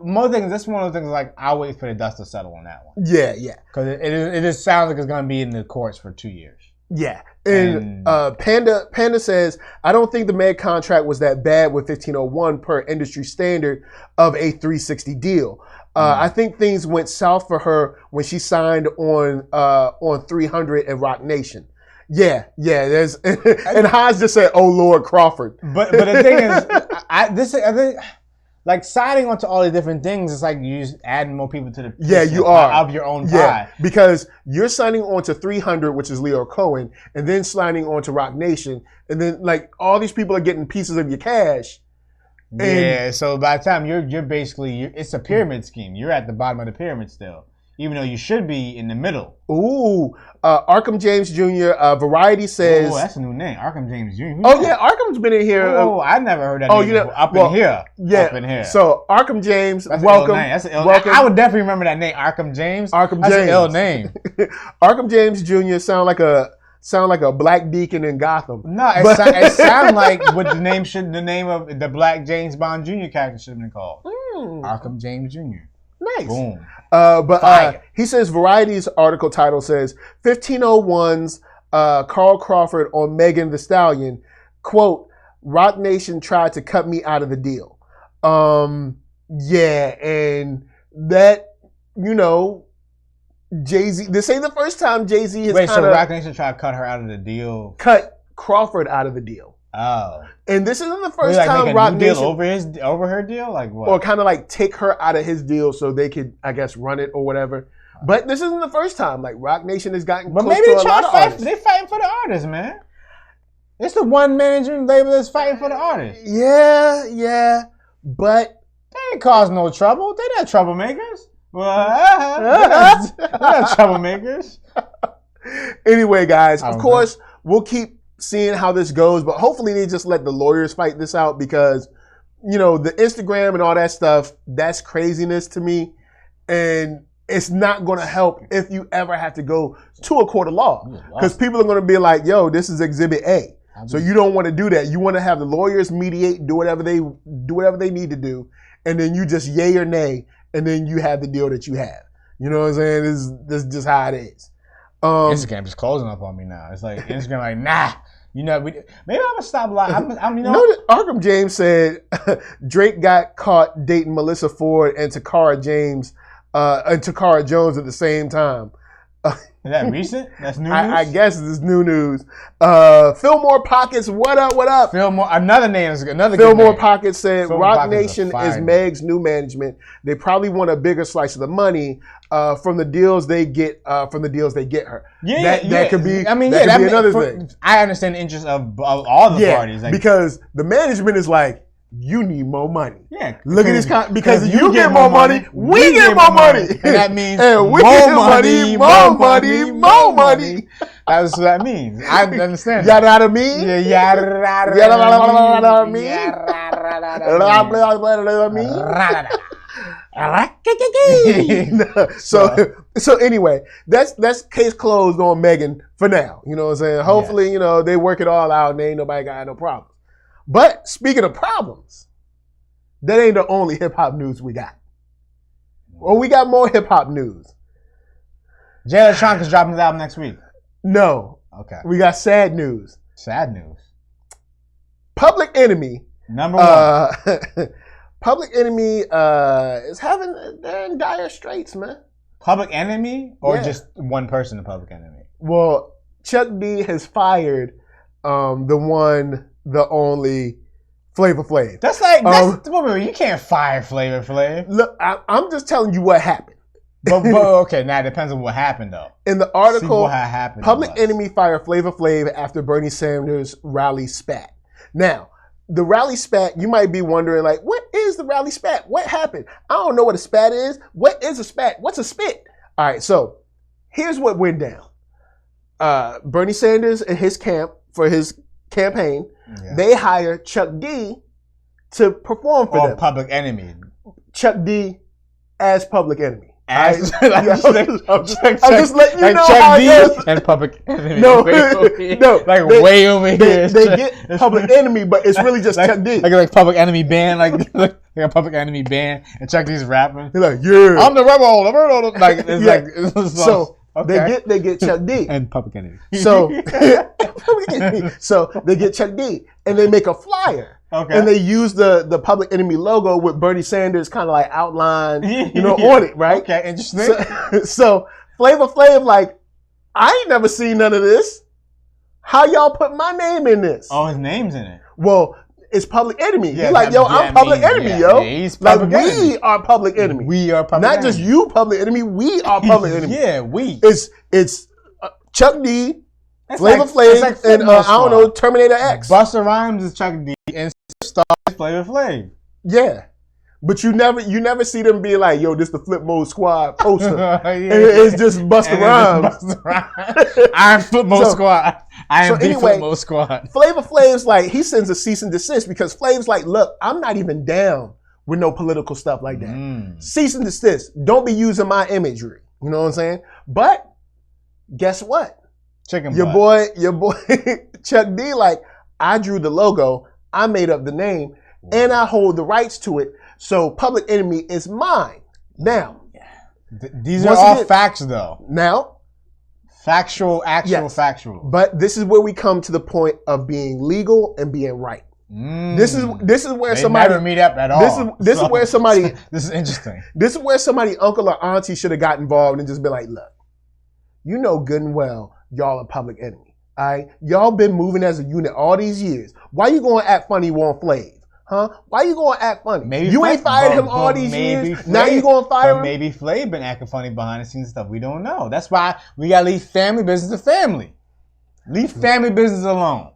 B: More things. This is one of the things like I'll wait for the dust to settle on that one.
A: Yeah.
B: Because it just sounds like it's going to be in the courts for 2 years.
A: Yeah. And Panda says, I don't think the Meg contract was that bad with 1501 per industry standard of a 360 deal. I think things went south for her when she signed on 300 and Rock Nation. Yeah. There's and Haas just said, "Oh Lord, Crawford."
B: But the thing is, I think. Like signing onto all these different things, it's like you just adding more people to the
A: you are
B: of your own pie.
A: Yeah, because you're signing on to 300, which is Leo Cohen, and then signing on to Rock Nation, and then like all these people are getting pieces of your cash.
B: Yeah, so by the time you're basically it's a pyramid scheme. You're at the bottom of the pyramid still, even though you should be in the middle.
A: Ooh, Arkham James Jr. Variety says.
B: Oh, that's a new name, Arkham James Jr.
A: Yeah, Arkham's been in here.
B: Oh, I never heard that name before. Up in here.
A: Yeah,
B: up in here.
A: So Arkham James,
B: that's
A: welcome.
B: That's an ill name. I would definitely remember that name, Arkham James.
A: That's
B: an ill name.
A: Arkham James Jr. sound like a black deacon in Gotham.
B: No, it sounds like what the name of the Black James Bond Jr. character should have been called. Arkham James Jr.
A: Nice.
B: Boom.
A: He says Variety's article title says 1501's Carl Crawford on Megan Thee Stallion, quote, Rock Nation tried to cut me out of the deal. Yeah, and that, you know, Jay-Z, this ain't the first time Jay-Z has
B: so Rock Nation tried to cut her out of the deal?
A: Cut Crawford out of the deal.
B: Oh.
A: And this isn't the first time
B: make a
A: Rock
B: deal
A: Nation
B: over her deal? Like what?
A: Or kind of like take her out of his deal so they could, I guess, run it or whatever. But this isn't the first time. Like Rock Nation has gotten close to a lot of artists.
B: They fighting for the artists, man. It's the one management label that's fighting for the artists.
A: Yeah. But
B: they ain't causing no trouble. They're not troublemakers. Well, they're not troublemakers.
A: Anyway, guys, of course, we'll keep seeing how this goes, but hopefully they just let the lawyers fight this out because, you know, the Instagram and all that stuff, that's craziness to me. And it's not going to help if you ever have to go to a court of law because people are going to be like, yo, this is Exhibit A. So you don't want to do that. You want to have the lawyers mediate, do whatever they need to do. And then you just yay or nay. And then you have the deal that you have. You know what I'm saying? This is just how it is.
B: Instagram just closing up on me now. It's like Instagram, like, nah. You know, maybe I'm gonna stop lying.
A: Arkham James said Drake got caught dating Melissa Ford and Takara Jones at the same time.
B: Is that recent? That's new news?
A: I guess this is new news. Fillmore Pockets, what up?
B: Fillmore, another
A: Fillmore Pockets said Rock Nation is Meg's new management. They probably want a bigger slice of the money from the deals they get her. That could be. I mean, that could be another thing.
B: I understand the interest of all the parties, like,
A: because the management is like, you need more money.
B: Yeah.
A: Look at this because you get more money, we get more money.
B: And that means
A: and we get more money.
B: That's what that means. I understand.
A: Yada me?
B: Yeah, yada me.
A: So anyway, that's case closed on Megan for now. You know what I'm saying? Hopefully, you know, they work it all out and ain't nobody got no problem. But speaking of problems, that ain't the only hip-hop news we got. Well, we got more hip-hop news.
B: Jay Electronica is dropping his album next week.
A: No.
B: Okay.
A: We got sad news.
B: Sad news.
A: Public Enemy.
B: Number one.
A: Public Enemy they're in dire straits, man.
B: Public Enemy or just one person in Public Enemy?
A: Well, Chuck D has fired the only Flavor Flav.
B: That's you can't fire Flavor Flav.
A: Look, I'm just telling you what happened.
B: But okay, now it depends on what happened though.
A: In the article,
B: happened
A: Public Enemy fired Flavor Flav after Bernie Sanders rally spat. Now, the rally spat, you might be wondering, like, what is is the rally spat? What happened? I don't know what a spat is. What is a spat? What's a spit? All right, so here's what went down. Bernie Sanders and his camp for his campaign, they hired Chuck D to perform for them.
B: Public Enemy.
A: Chuck D as Public Enemy.
B: I'm just letting you
A: know
B: Chuck
A: how
B: D
A: it goes.
B: and Public Enemy.
A: No,
B: way over here.
A: They get Public Enemy, but it's really just Chuck D.
B: Like Public Enemy band, like a Public Enemy band, and Chuck D's rapping.
A: He's like, yeah,
B: I'm the rebel. Like it's it's
A: so. Okay. They get Chuck D
B: and Public Enemy.
A: So they get Chuck D and they make a flyer.
B: Okay.
A: And they use the Public Enemy logo with Bernie Sanders kind of like outlined, on it, right?
B: Okay, interesting.
A: So Flavor Flav, like, I ain't never seen none of this. How y'all put my name in this?
B: Oh, his name's in it.
A: Well, it's Public Enemy.
B: Yeah,
A: You're like, I'm Public Enemy, yo.
B: Yeah, he's Public Enemy.
A: We are Public Enemy.
B: We are Public
A: Not
B: Enemy.
A: just you, Public Enemy. We are Public Enemy.
B: Yeah, we.
A: It's Chuck D, Flavor Flav, and I don't know, Terminator X.
B: Busta Rhymes is Chuck D, and Star is Flavor Flav.
A: Yeah. But you never see them be like, yo, this the Flip Mode Squad poster. It's just Busta Rhymes.
B: I'm Flip Mode Squad. I am the Flip Mode Squad.
A: Flavor Flav's like, he sends a cease and desist because Flav's like, look, I'm not even down with no political stuff like that. Cease and desist. Don't be using my imagery. You know what I'm saying? But guess what? Your boy Chuck D, like, I drew the logo, I made up the name, and I hold the rights to it. So Public Enemy is mine. Now,
B: these are all facts, though.
A: Now,
B: factual.
A: But this is where we come to the point of being legal and being right. This is where somebody
B: never meet up at all.
A: This is where somebody.
B: This is interesting.
A: This is where somebody, uncle or auntie, should have got involved and just been like, look, you know good and well y'all are Public Enemy. All right, y'all been moving as a unit all these years. Why you gonna act funny, want Flav? Huh? Why you gonna act funny?
B: Maybe
A: you ain't fired him all these years. Now you gonna fire him?
B: Maybe Flav been acting funny behind the scenes stuff. We don't know. That's why we gotta leave family business to family. Leave family business alone.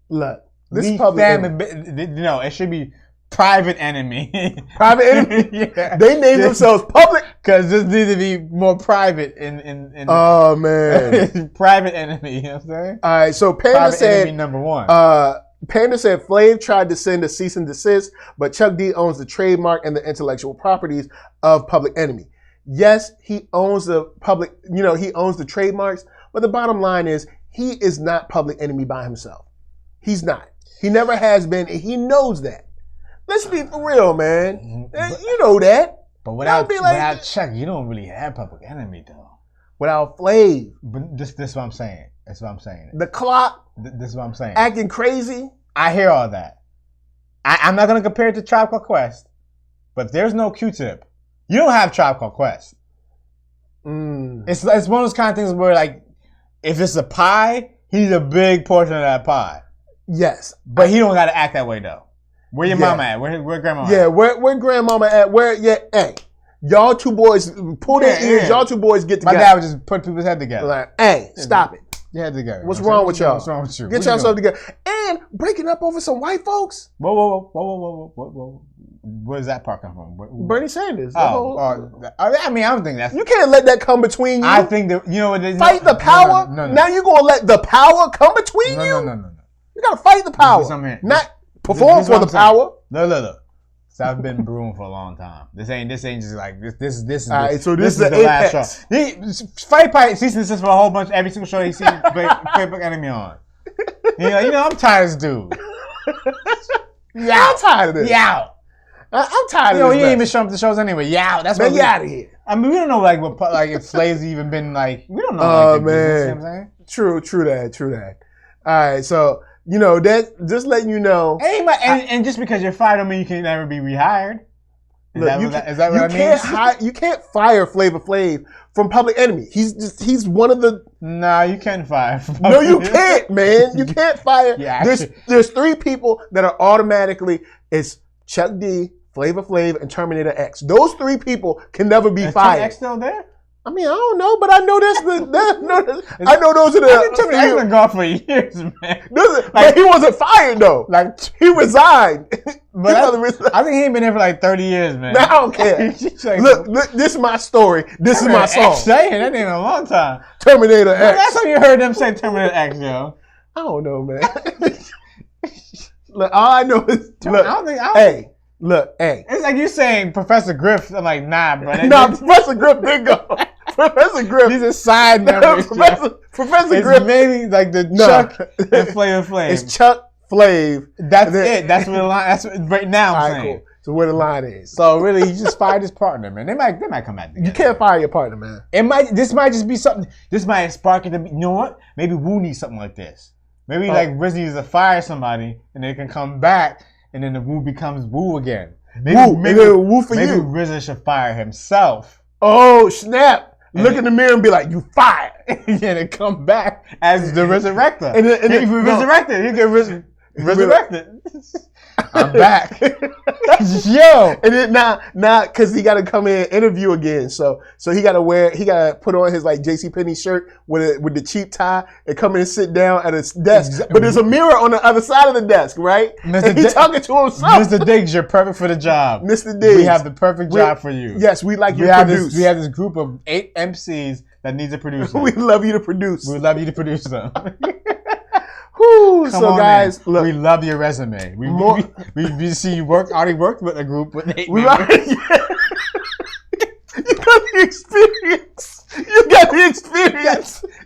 A: Look, this is Public Enemy.
B: It should be Private Enemy.
A: Private Enemy? Yeah. They named themselves Public.
B: Because this needs to be more private in
A: oh, man.
B: Private Enemy, you know what I'm saying?
A: All right, so Panda said,
B: Enemy #1.
A: Panda said Flav tried to send a cease and desist, but Chuck D owns the trademark and the intellectual properties of Public Enemy. Yes, he owns the he owns the trademarks, but the bottom line is he is not Public Enemy by himself. He's not. He never has been, and he knows that. Let's be for real, man. You know that.
B: But without Chuck, you don't really have Public Enemy, though.
A: Without Flav.
B: But this is what I'm saying. That's what I'm saying.
A: The clock.
B: This is what I'm saying. Acting
A: crazy.
B: I hear all that. I'm not going to compare it to Tribe Called Quest. But there's no Q-Tip. You don't have Tribe Called Quest. It's one of those kind of things where, like, if it's a pie, he's a big portion of that pie.
A: Yes.
B: But he don't got to act that way, though. Where your mama at? Where grandma at?
A: Yeah, where grandmama at? Hey, y'all two boys, pull their ears. Y'all two boys get together.
B: My dad would just put people's head together.
A: Like, hey, stop it.
B: Your head together.
A: What's wrong with y'all?
B: What's wrong with you?
A: Get yourself together. And breaking up over some white folks.
B: Whoa. Where does that part come from?
A: Bernie Sanders.
B: I mean, I don't think that's...
A: You can't let that come between you.
B: I think that, you know what it is?
A: Fight the power? No. Now you're going to let the power come between you?
B: No.
A: You got to fight the power. Not perform for the power.
B: Look. So I've been brewing for a long time. This ain't just like this is
A: all right, so this is the last
B: show. Fight Pipe cease and desist for a whole bunch. Every single show he seen Public Enemy on. You know, I'm tired of this dude.
A: I'm tired of this. I'm tired of this.
B: He ain't even showing up to shows anyway. That's what.
A: Get out of here.
B: I mean, we don't know like if Flav's even been like. We don't know. Oh man, business, you know what I'm saying?
A: True that. All right, so. You know, that just letting you know.
B: And just because you're fired don't mean you can never be rehired. Is that what I mean?
A: You can't fire Flavor Flav from Public Enemy. He's one of the.
B: Nah, you can fire.
A: No, you can't, man. You can't fire. There's 3 people that are automatically. It's Chuck D, Flavor Flav, and Terminator X. Those 3 people can never be fired.
B: Is X still there?
A: I mean, I don't know, but I know I know those are the.
B: I've been gone for years, man.
A: But he wasn't fired though.
B: Like
A: he resigned.
B: But I think he ain't been there for like 30 years, man.
A: Man, I don't care.
B: Like,
A: look, this is my story. This is my song.
B: That ain't a long time.
A: Terminator X.
B: That's when you heard them say Terminator X, yo.
A: I don't know, man. Look, all I know is hey.
B: It's like you saying Professor Griff. I'm like, nah, bro.
A: Nah, Professor Griff did go. Professor Griff.
B: These are side members.
A: Professor Griff.
B: It's maybe like the Chuck and Flavor Flav.
A: It's Chuck Flav.
B: That's it. That's where the line. That's what, right now. I'm saying.
A: Cool. So where the line is.
B: So really, he just fired his partner, man. They might come back together.
A: You can't fire your partner, man.
B: This might just be something. This might spark it to be. You know what? Maybe Wu needs something like this. Maybe like Riz needs to fire somebody, and they can come back, and then the Wu becomes Wu again. Maybe
A: Wu for you.
B: Maybe RZA should fire himself.
A: Oh snap! Look in the mirror and be like, "You fired."
B: Yeah, then come back as the resurrector.
A: And then
B: if you resurrected, you get resurrected. I'm back. Yo.
A: And then now, cause he gotta come in and interview again. So he gotta put on his like JCPenney shirt with the cheap tie and come in and sit down at his desk. But there's a mirror on the other side of the desk, right? And he's talking to himself.
B: Mr. Diggs, you're perfect for the job.
A: Mr. Diggs.
B: We have the perfect job for you.
A: Yes, we like you to produce.
B: We have this group of 8 MCs that needs a producer.
A: We love you to produce.
B: We would love you to produce them.
A: Whew, so guys, look,
B: we love your resume. We see you already worked with a group with 8 members.
A: You got the experience.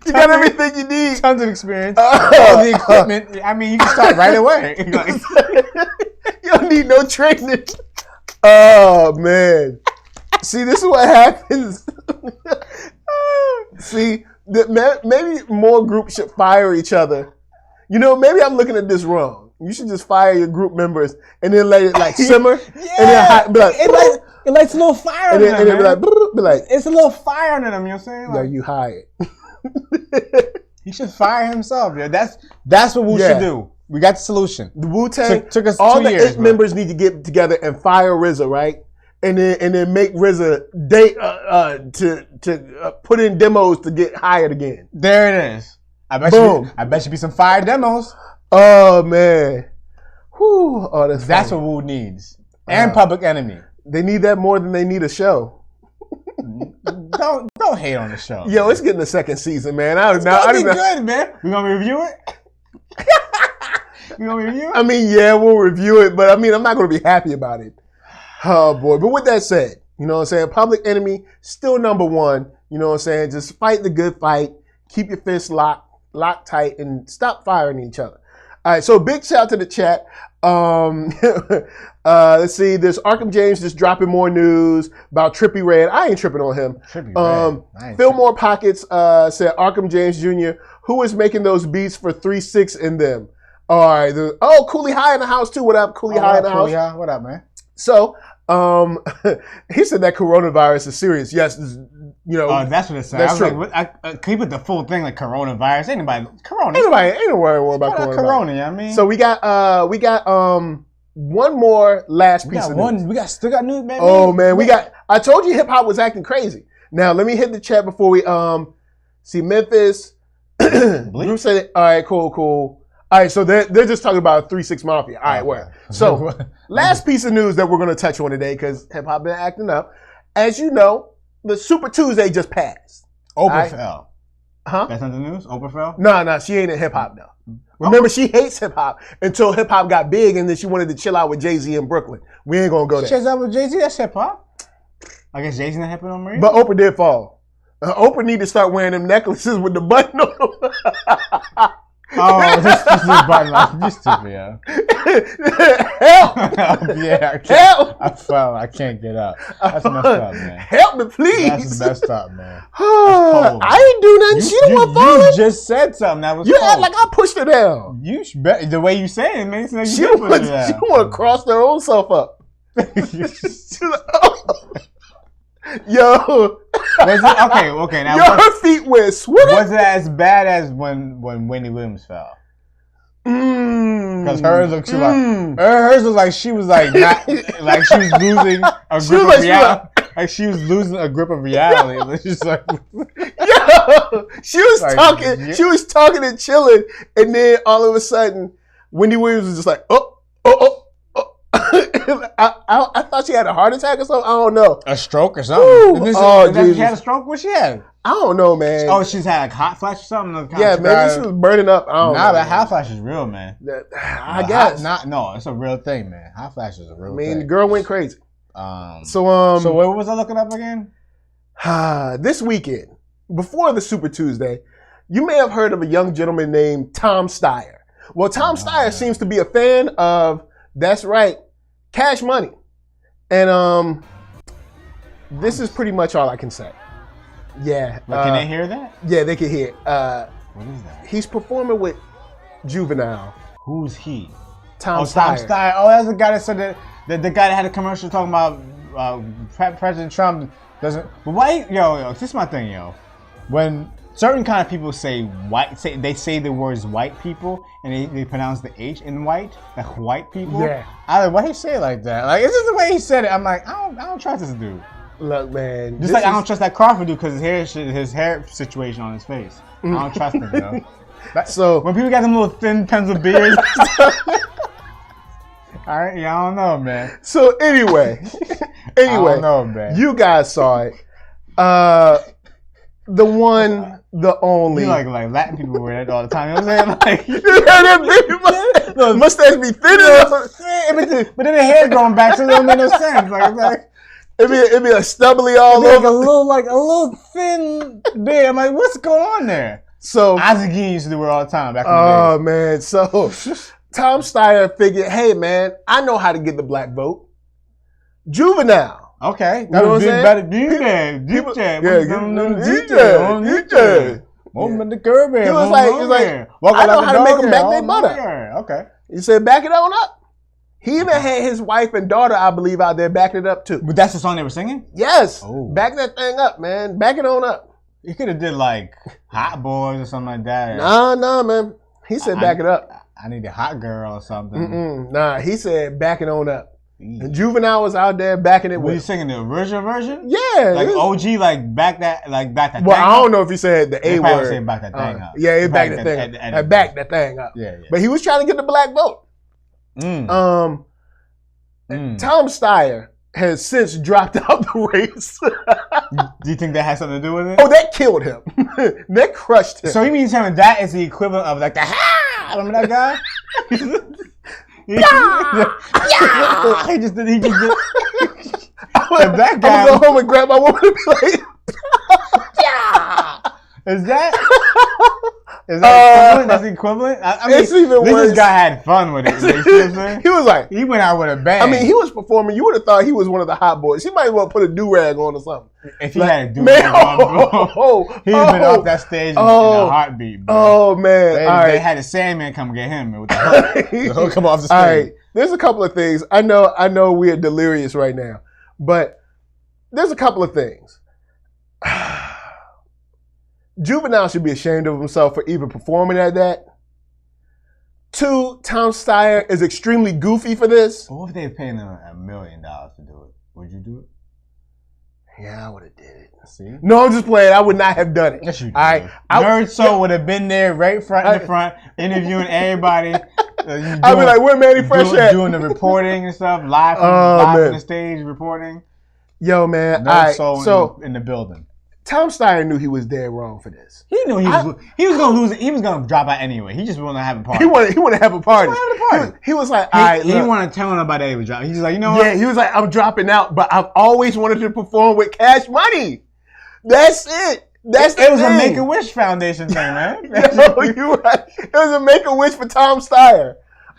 A: You got everything you need.
B: Tons of experience. All the equipment. I mean, you can start right away.
A: You don't need no training. Oh man. See, this is what happens. See, maybe more groups should fire each other. You know, maybe I'm looking at this wrong. You should just fire your group members and then let it like simmer.
B: Yeah.
A: And then be like,
B: it lights a little fire on them.
A: And then be like,
B: it's a little fire on them, you know what I'm saying?
A: Like, you hired.
B: He should fire himself, yo. That's what we should do. We got the solution.
A: The Wu-Tang
B: took us
A: all
B: 2
A: the
B: years,
A: 8 members need to get together and fire RZA, right? And then make RZA date to put in demos to get hired again.
B: There it is. I bet you be some fire demos.
A: Oh man. Whew. Oh,
B: that's what Wu needs. And Public Enemy.
A: They need that more than they need a show.
B: Don't hate on the show.
A: Yo, it's getting the 2nd season, man.
B: It's gonna be good, man. We gonna review it? You gonna review it?
A: I mean, yeah, we'll review it, but I mean, I'm not gonna be happy about it. Oh boy. But with that said, you know what I'm saying? Public Enemy, still number 1. You know what I'm saying? Just fight the good fight. Keep your fists locked tight, and stop firing each other. All right, so big shout out to the chat. Let's see, there's Arkham James just dropping more news about Trippie Redd. I ain't tripping on him. Fillmore Pockets said Arkham James Jr., who is making those beats for 3-6 in them? All right, Cooley High in the house too. What up, Cooley High in the house?
B: High. What up, man?
A: So, he said that coronavirus is serious. Yes, you know.
B: That's what it said.
A: That's true.
B: Like, can you put the full thing like coronavirus? Ain't nobody
A: worry about coronavirus.
B: Corona, you know what I mean?
A: So we got one more last piece of news.
B: We still got news, man.
A: Oh man, I told you hip hop was acting crazy. Now let me hit the chat before we see Memphis. Bruce said, all right, cool. All right, so they're just talking about 3-6 Mafia. All right, well. So, last piece of news that we're going to touch on today, because hip-hop been acting up. As you know, the Super Tuesday just passed.
B: Oprah fell.
A: Huh?
B: That's not the news? Oprah fell?
A: No, she ain't in hip-hop, though. Remember, she hates hip-hop until hip-hop got big, and then she wanted to chill out with Jay-Z in Brooklyn. We ain't going to go there.
B: Chills out with Jay-Z? That's hip-hop. I guess Jay-Z not hip-hop on Maria?
A: But Oprah did fall. Oprah need to start wearing them necklaces with the button on them.
B: Oh, this is button off. You stupid, yeah.
A: Help!
B: Yeah, I can't.
A: Help!
B: I fell. I can't get up. That's messed up, man.
A: Help me, please.
B: That's messed up, man.
A: I ain't do nothing. She the one falling.
B: You just said something that was
A: You act like I pushed her down.
B: The way you say it makes it
A: she want to cross her own self up. Yo.
B: Okay. Now,
A: her feet went swimming.
B: Was it as bad as when Wendy Williams fell? Because hers looks hers looked like she was like not like she was losing a grip of reality. Like she was losing a grip of reality. She's like,
A: yo, she was like, talking. Yeah. She was talking and chilling, and then all of a sudden, Wendy Williams was just like, oh. I thought she had a heart attack or something. I don't know.
B: A stroke or something.
A: She
B: had a stroke? What she had?
A: I don't know, man.
B: Oh, she's had like hot flash or something?
A: Yeah, maybe she was burning up. I don't know.
B: That hot flash is real, man.
A: I guess.
B: No, it's a real thing, man. Hot flash is a real thing.
A: The girl went crazy.
B: So what was I looking up again?
A: This weekend, before the Super Tuesday, you may have heard of a young gentleman named Tom Steyer. Well, Tom Steyer seems to be a fan of, that's right, Cash Money. And this is pretty much all I can say. Yeah.
B: Can they hear that?
A: Yeah, they can hear it.
B: What is that?
A: He's performing with Juvenile.
B: Who's he?
A: Tom Steyer.
B: Tom Steyer. Oh, that's the guy that said that the guy that had a commercial talking about President Trump doesn't. But why? Yo, this is my thing, yo. When certain kind of people say white, they say the words white people and they pronounce the H in white, like white people.
A: Yeah.
B: I like, why he say it like that? Like, it's just the way he said it. I'm like, I don't trust this dude.
A: Look, man.
B: Just like I don't trust that Crawford dude because his hair situation on his face. I don't trust him, yo.
A: So
B: when people got them little thin pencil beards. All right, yeah, I don't know, man.
A: So anyway,
B: I don't know, man.
A: You guys saw it. The one, the only.
B: You like Latin people wear that all the time. You know what I'm saying? Like,
A: that mustache be thinner.
B: But then the hair growing back, so it don't make no sense. Like
A: it'd be a stubbly all over.
B: Like a little thin beard. I'm like, what's going on there?
A: So
B: Isaac Gee used to wear all the time back in the day.
A: Oh man, so Tom Steyer figured, hey man, I know how to get the black vote. Juvenile.
B: Okay.
A: You know what I'm saying?
B: Better DJ.
A: He was like, I know how to make them back their butter.
B: Okay.
A: He said, back it on up. He even had his wife and daughter, I believe, out there backing it up too.
B: But that's the song they were singing?
A: Yes. Oh. Back that thing up, man. Back it on up.
B: You could have did like Hot Boys or something like that.
A: Nah, man. He said back it up.
B: I need a hot girl or something.
A: Nah, he said back it on up. And Juvenile was out there backing it.
B: Was he singing the original version?
A: Yeah.
B: Like OG, like back that thing up?
A: Well, I don't know if he said the A word.
B: Saying back that thing up.
A: Yeah, he backed that thing up. Backed that thing up.
B: Yeah.
A: But he was trying to get the black vote. Tom Steyer has since dropped out the race.
B: Do you think that has something to do with it?
A: Oh, that killed him. That crushed him.
B: So you mean to tell me that is the equivalent of like the ha? Remember that guy? Yeah. He just did. That guy.
A: I'm gonna go home and grab my woman and be like,
B: yeah. Is that equivalent? That's equivalent? I mean,
A: it's even worse.
B: This guy had fun with it. You know what I'm saying?
A: He was like,
B: he went out with a bang.
A: I mean, he was performing. You would have thought he was one of the hot boys. He might as well put a do-rag on or something.
B: If he had a do-rag on, he'd have been off that stage in a heartbeat, bro.
A: Oh, man.
B: They had a Sandman come get him with the hook come off the stage.
A: All right. There's a couple of things. I know we're delirious right now, but there's a couple of things. Juvenile should be ashamed of himself for even performing at that. 2, Tom Steyer is extremely goofy for this.
B: What if they were paying him $1 million to do it? Would you do it?
A: Yeah, I would have did it.
B: See?
A: No, I'm just playing. I would not have done it.
B: Yes, you did.
A: All right.
B: NERDSoul would have been there right in the front, interviewing everybody.
A: I'd be like, where Manny Fresh at?
B: Doing the reporting and stuff, live from the stage reporting.
A: Yo, man.
B: NERDSoul in the building.
A: Tom Steyer knew he was dead wrong for this.
B: He knew he was going to lose it. He was going to drop out anyway. He just wanted to have a party.
A: He wanted to have a party. He was like, all right,
B: he didn't want to tell nobody that he was dropping. He's just like, you know what?
A: Yeah, he was like, I'm dropping out, but I've always wanted to perform with Cash Money. That's it. It
B: was a Make-A-Wish Foundation thing, man.
A: Yo, you right. It was a Make-A-Wish for Tom Steyer.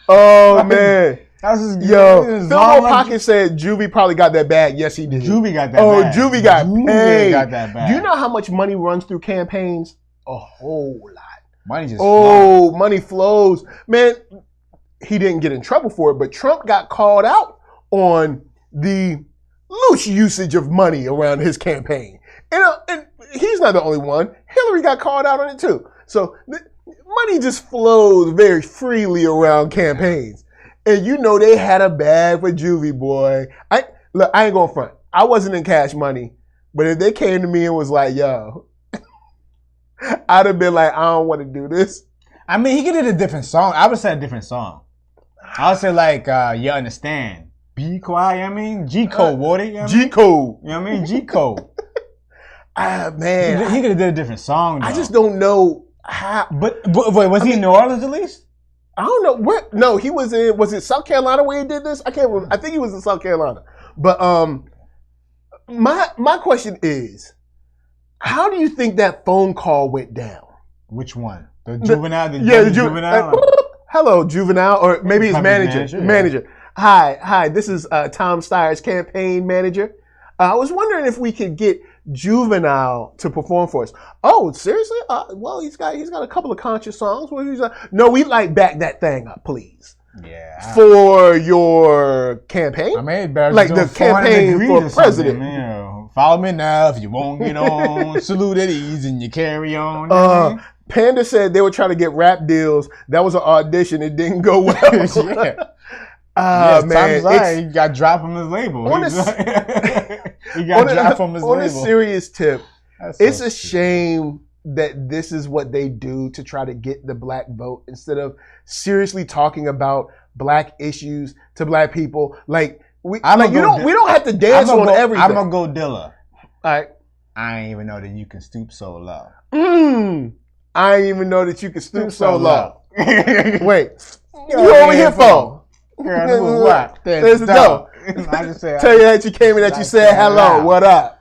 A: Oh, man. Yo, Phil Pocket said Juvie probably got that bag. Yes, he did.
B: Juvie got that bag.
A: Oh, Juvie got paid.
B: Got that bag.
A: Do you know how much money runs through campaigns? A whole lot.
B: Money just flows.
A: Money flows. Man, he didn't get in trouble for it, but Trump got called out on the loose usage of money around his campaign. And he's not the only one. Hillary got called out on it too. So money just flows very freely around campaigns. And you know they had a bag for Juvie, boy. I ain't going front. I wasn't in Cash Money, but if they came to me and was like, yo, I'd have been like, I don't want to do this.
B: I mean, he could have did a different song. I would say a different song. I would say like, You Understand. Be quiet, I mean, G-Code, Woody. You know
A: G-Code.
B: You know what I mean? G-Code.
A: Man.
B: He could have did a different song, though.
A: I just don't know how.
B: But wait, was he in New Orleans at least?
A: I don't know. Where? No, he was in, was it South Carolina where he did this? I can't remember. I think he was in South Carolina. But my question is, how do you think that phone call went down?
B: Which one? The Juvenile?
A: The Juvenile? Hello, Juvenile, or maybe his manager. Hi, this is Tom Steyer's campaign manager. I was wondering if we could get Juvenile to perform for us. Oh, seriously? Well, he's got a couple of conscious songs. No, we'd like back that thing up, please.
B: Yeah.
A: For your campaign?
B: I mean, better
A: like the campaign for president.
B: You know, follow me now if you won't get on. Salute at ease and you carry on.
A: Panda said they were trying to get rap deals. That was an audition. It didn't go well.
B: Yeah.
A: Man,
B: he got dropped from his label. He got dropped from his label.
A: On a serious tip, it's a shame that this is what they do to try to get the black vote instead of seriously talking about black issues to black people. Like we don't have to dance on everything.
B: I'm gonna go Dilla.
A: All right.
B: I ain't even know that you can stoop so low.
A: I didn't even know that you could stoop so low. Wait, you over here for?
B: Girl, what?
A: There's the door.
B: I just said,
A: tell you that you came in, that you said hello. What up?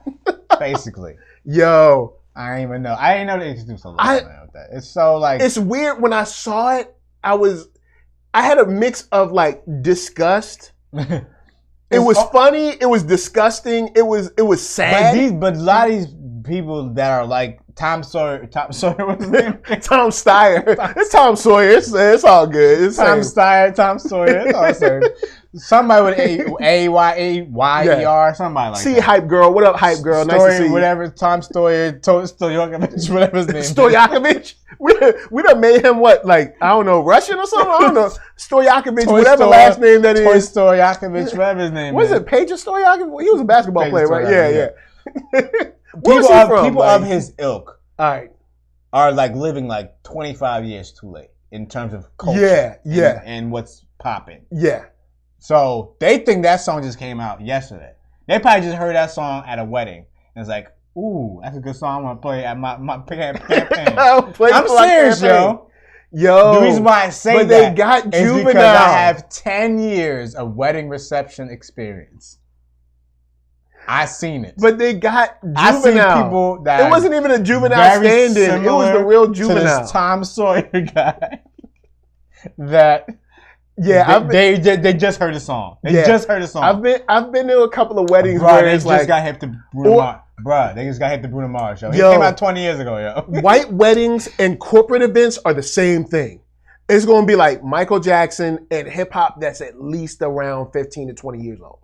B: Basically.
A: Yo.
B: I didn't even know. I didn't know that you could do so low. With that. It's so like.
A: It's weird. When I saw it, I had a mix of like disgust. It was funny. It was disgusting. It was sad.
B: But a lot of these people that are like Tom Sawyer, what's his name?
A: Tom Steyer. It's Tom Sawyer. It's all good. It's
B: Tom Steyer, Tom Sawyer. It's all the same. Somebody with A-Y-E-R, somebody like
A: that.
B: See,
A: Hype Girl. What up, Hype Girl? Nice to see you.
B: Whatever, Tom Stoyakovich, whatever his name is.
A: Stoyakovich? We done made him what, like, I don't know, Russian or something? I don't know. Stoyakovich, whatever last name that is.
B: Stoyakovich, whatever his name is.
A: Was it Pedro Stoyakovich? He was a basketball player, right? Yeah.
B: People of his ilk,
A: all right,
B: are like living like 25 years too late in terms of culture.
A: Yeah.
B: And what's popping.
A: Yeah.
B: So they think that song just came out yesterday. They probably just heard that song at a wedding and it's like, ooh, that's a good song. I'm gonna play at my campaign. I'm serious, yo. The reason why I say
A: they got Juvenile
B: is because I have 10 years of wedding reception experience. I seen it.
A: But they got Juvenile.
B: I seen people that
A: it wasn't even a Juvenile stand-in. It was the real Juvenile.
B: To this Tom Sawyer guy that they just heard a song. They just heard a song.
A: I've been to a couple of weddings where
B: they
A: it's
B: just got hip to Bruno Mars. Bruh, they just got hip to Bruno Mars, yo. He came out 20 years ago, yo.
A: White weddings and corporate events are the same thing. It's going to be like Michael Jackson and hip-hop that's at least around 15 to 20 years old.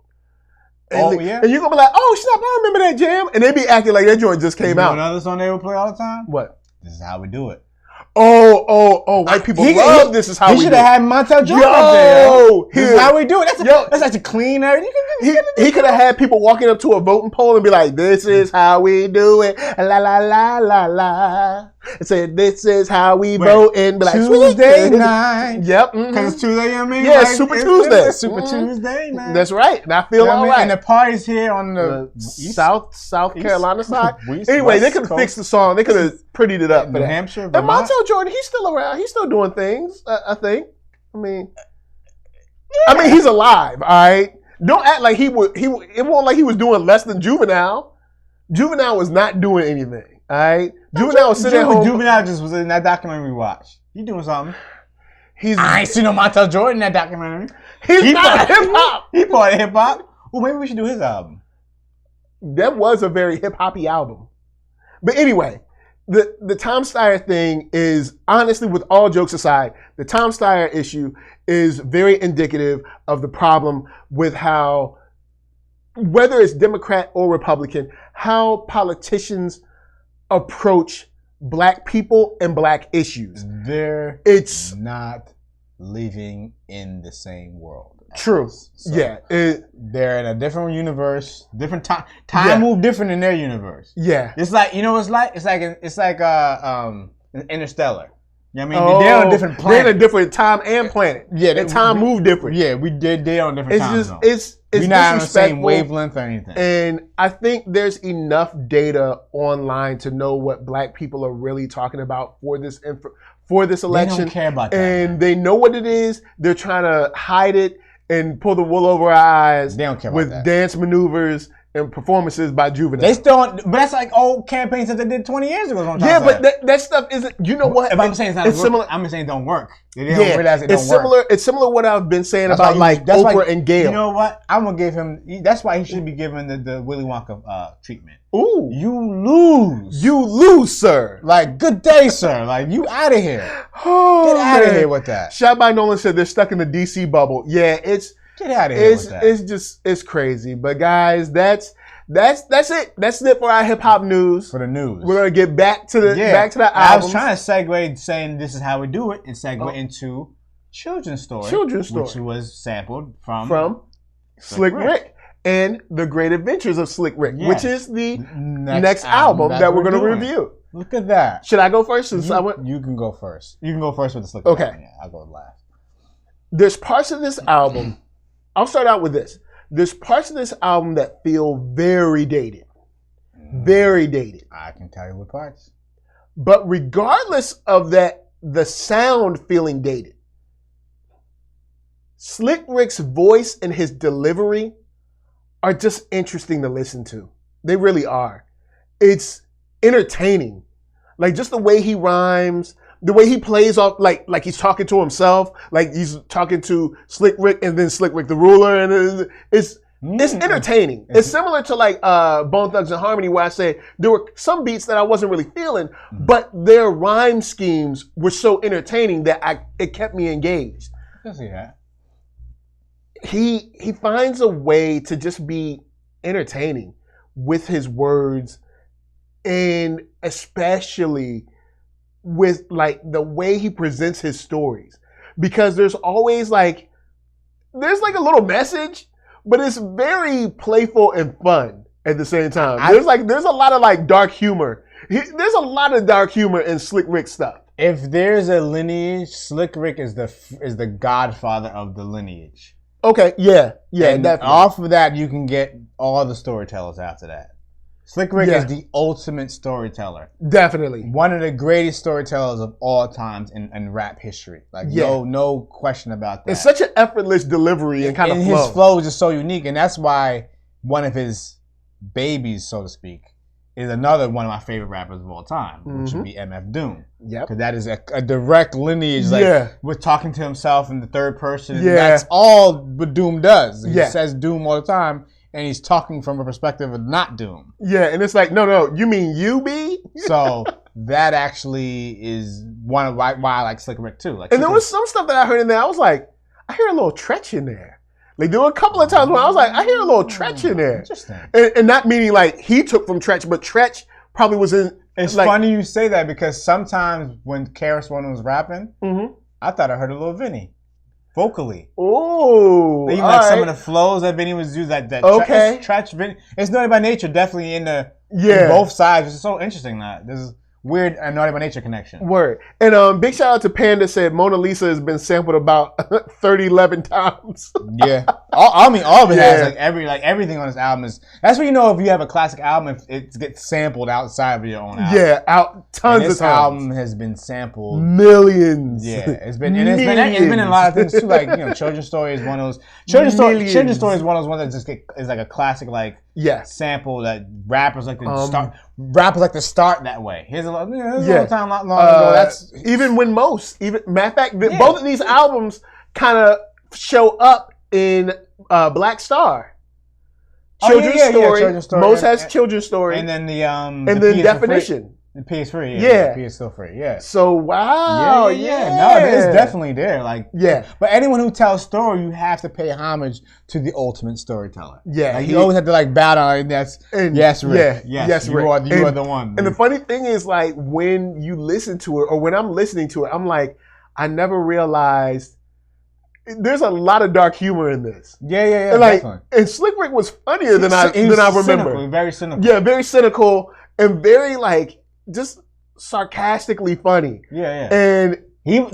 A: And and you're going to be like, oh, snap, I remember that jam. And they be acting like that joint just came out.
B: Another song they would play all the time?
A: What?
B: This is how we do it.
A: Oh, white people love This Is How We Do It.
B: He should have had Montel Jordan up there. This is how we do it. That's such a clean area.
A: He could have had people walking up to a voting poll and be like, this is how we do it. La, la, la, la, la. And say, this is how we vote. And be like,
B: Tuesday night.
A: Yep.
B: Because it's Tuesday, I mean?
A: Yeah, like, Super Tuesday.
B: Super Tuesday night.
A: That's right. And I feel all right.
B: And the party's here on the
A: South Carolina side. Anyway, they could have fixed the song. They could have prettied it up.
B: New Hampshire,
A: and Montel Jordan, he's still around. He's still doing things, I think. I mean, he's alive, all right? Don't act like it wasn't like he was doing less than Juvenile. Juvenile was not doing anything, all right? Juvenile was sitting at home.
B: Juvenile just was in that documentary we watched. He doing something. I ain't seen no Montel Jordan in that documentary.
A: He's not hip-hop.
B: He part of hip-hop. Well, maybe we should do his album.
A: That was a very hip-hoppy album. But anyway, the Tom Steyer thing is, honestly, with all jokes aside, the Tom Steyer issue is very indicative of the problem with how, whether it's Democrat or Republican, how politicians approach black people and black issues.
B: It's not living in the same world.
A: True.
B: So
A: yeah.
B: They're in a different universe, different time. Time moved different in their universe.
A: Yeah.
B: It's like, you know what it's like? It's like Interstellar. You know what I mean? They're on a different planet.
A: They're in a different time and planet.
B: Yeah.
A: And time moved different.
B: Yeah, they're on different time zones.
A: It's
B: we're not on the same wavelength or anything.
A: And I think there's enough data online to know what black people are really talking about for this election.
B: They don't care about that.
A: And they know what it is. They're trying to hide it and pull the wool over our eyes.
B: They don't care about
A: with
B: that.
A: Dance maneuvers and performances by juveniles.
B: They still, but that's like old campaigns that they did 20 years ago.
A: Yeah, but that stuff isn't. You know what?
B: If I'm saying it's similar, I'm saying it don't work. They don't realize it don't work.
A: It's similar to what I've been saying about like Oprah and Gayle.
B: You know what? I'm gonna give him. That's why he should be given the Willy Wonka treatment.
A: Ooh,
B: you lose,
A: sir.
B: Like, good day, sir. Like, you out of here.
A: Oh,
B: get out of here with that.
A: Shot by Nolan said they're stuck in the DC bubble. Yeah,
B: get out of here with that.
A: It's crazy. But guys, that's it. That's it for our hip hop news.
B: For the news,
A: we're gonna get back to the albums.
B: I was trying to segue, saying this is how we do it, and segue into children's story, which was sampled from
A: Slick Rick and the Great Adventures of Slick Rick, which is the next album that we're gonna review.
B: Look at that.
A: Should I go first?
B: You can go first. You can go first with the Slick
A: Rick. Okay,
B: album. Yeah, I'll go last.
A: There's parts of this album. I'll start out with this. There's parts of this album that feel very dated. Very dated.
B: I can tell you what parts.
A: But regardless of that, the sound feeling dated, Slick Rick's voice and his delivery are just interesting to listen to. They really are. It's entertaining. Like just the way he rhymes, the way he plays off, like he's talking to himself, like he's talking to Slick Rick and then Slick Rick the Ruler, and it's entertaining. It's similar to like Bone Thugs and Harmony, where I say there were some beats that I wasn't really feeling, but their rhyme schemes were so entertaining that it kept me engaged.
B: I see that.
A: He finds a way to just be entertaining with his words, and especially with like the way he presents his stories, because there's always like a little message, but it's very playful and fun at the same time. There's a lot of like dark humor. There's a lot of dark humor in Slick Rick stuff.
B: If there's a lineage, Slick Rick is the godfather of the lineage.
A: Okay, yeah, and definitely.
B: Off of that, you can get all the storytellers after that. Slick Rick is the ultimate storyteller.
A: Definitely.
B: One of the greatest storytellers of all times in rap history. Like, no question about that.
A: It's such an effortless delivery and kind of flow.
B: His flow is just so unique, and that's why one of his babies, so to speak, is another one of my favorite rappers of all time, which would be MF Doom.
A: Yep.
B: Because that is a direct lineage. Like, we're talking to himself in the third person. And that's all what Doom does. He says Doom all the time. And he's talking from a perspective of not Doom. Yeah,
A: and it's like, no, you mean you be?
B: So that actually is one of why I like Slick Rick too. Like,
A: and there was some stuff that I heard in there. I was like, I hear a little Tretch in there. Like there were a couple of times when I was like, I hear a little Tretch in there.
B: Interesting.
A: And not meaning like he took from Tretch, but Tretch probably was in.
B: It's funny you say that, because sometimes when KRS-One was rapping, I thought I heard a little Vinny. Vocally.
A: Ooh.
B: Even like some of the flows that Vinny was using, that Tretch Vinny. It's Naughty by Nature, definitely in both sides. It's so interesting that there's weird Naughty by Nature connection.
A: Word. And big shout out to Panda, said Mona Lisa has been sampled about 11 times.
B: Yeah. All of it has everything on this album is. That's when you know if you have a classic album, if it gets sampled outside of your own album.
A: Yeah, tons of times.
B: This album has been sampled
A: millions.
B: Yeah, it's been in a lot of things too. Like, you know, Children's Story is one of those. Children's Story is one of those ones that just is like a classic sample that rappers like to start. Rappers like to start that way. Here's a long time long ago. That's
A: matter of fact, both of these albums kind of show up in Black Star. Children's Story. Most has Children's Story,
B: and then
A: the Definition.
B: The PS3, the PS still free,
A: So wow,
B: no, it's definitely there. Like, but anyone who tells story, you have to pay homage to the ultimate storyteller.
A: Yeah,
B: like, you always have to like bow down. Yes, Rick.
A: Yes,
B: you
A: Rick.
B: You are the one.
A: And the funny thing is, like, when you listen to it, or when I'm listening to it, I'm like, I never realized there's a lot of dark humor in this.
B: Yeah.
A: And like, and Slick Rick was funnier than I remember.
B: Cynical, very cynical.
A: Yeah, very cynical and very like just sarcastically funny.
B: Yeah.
A: And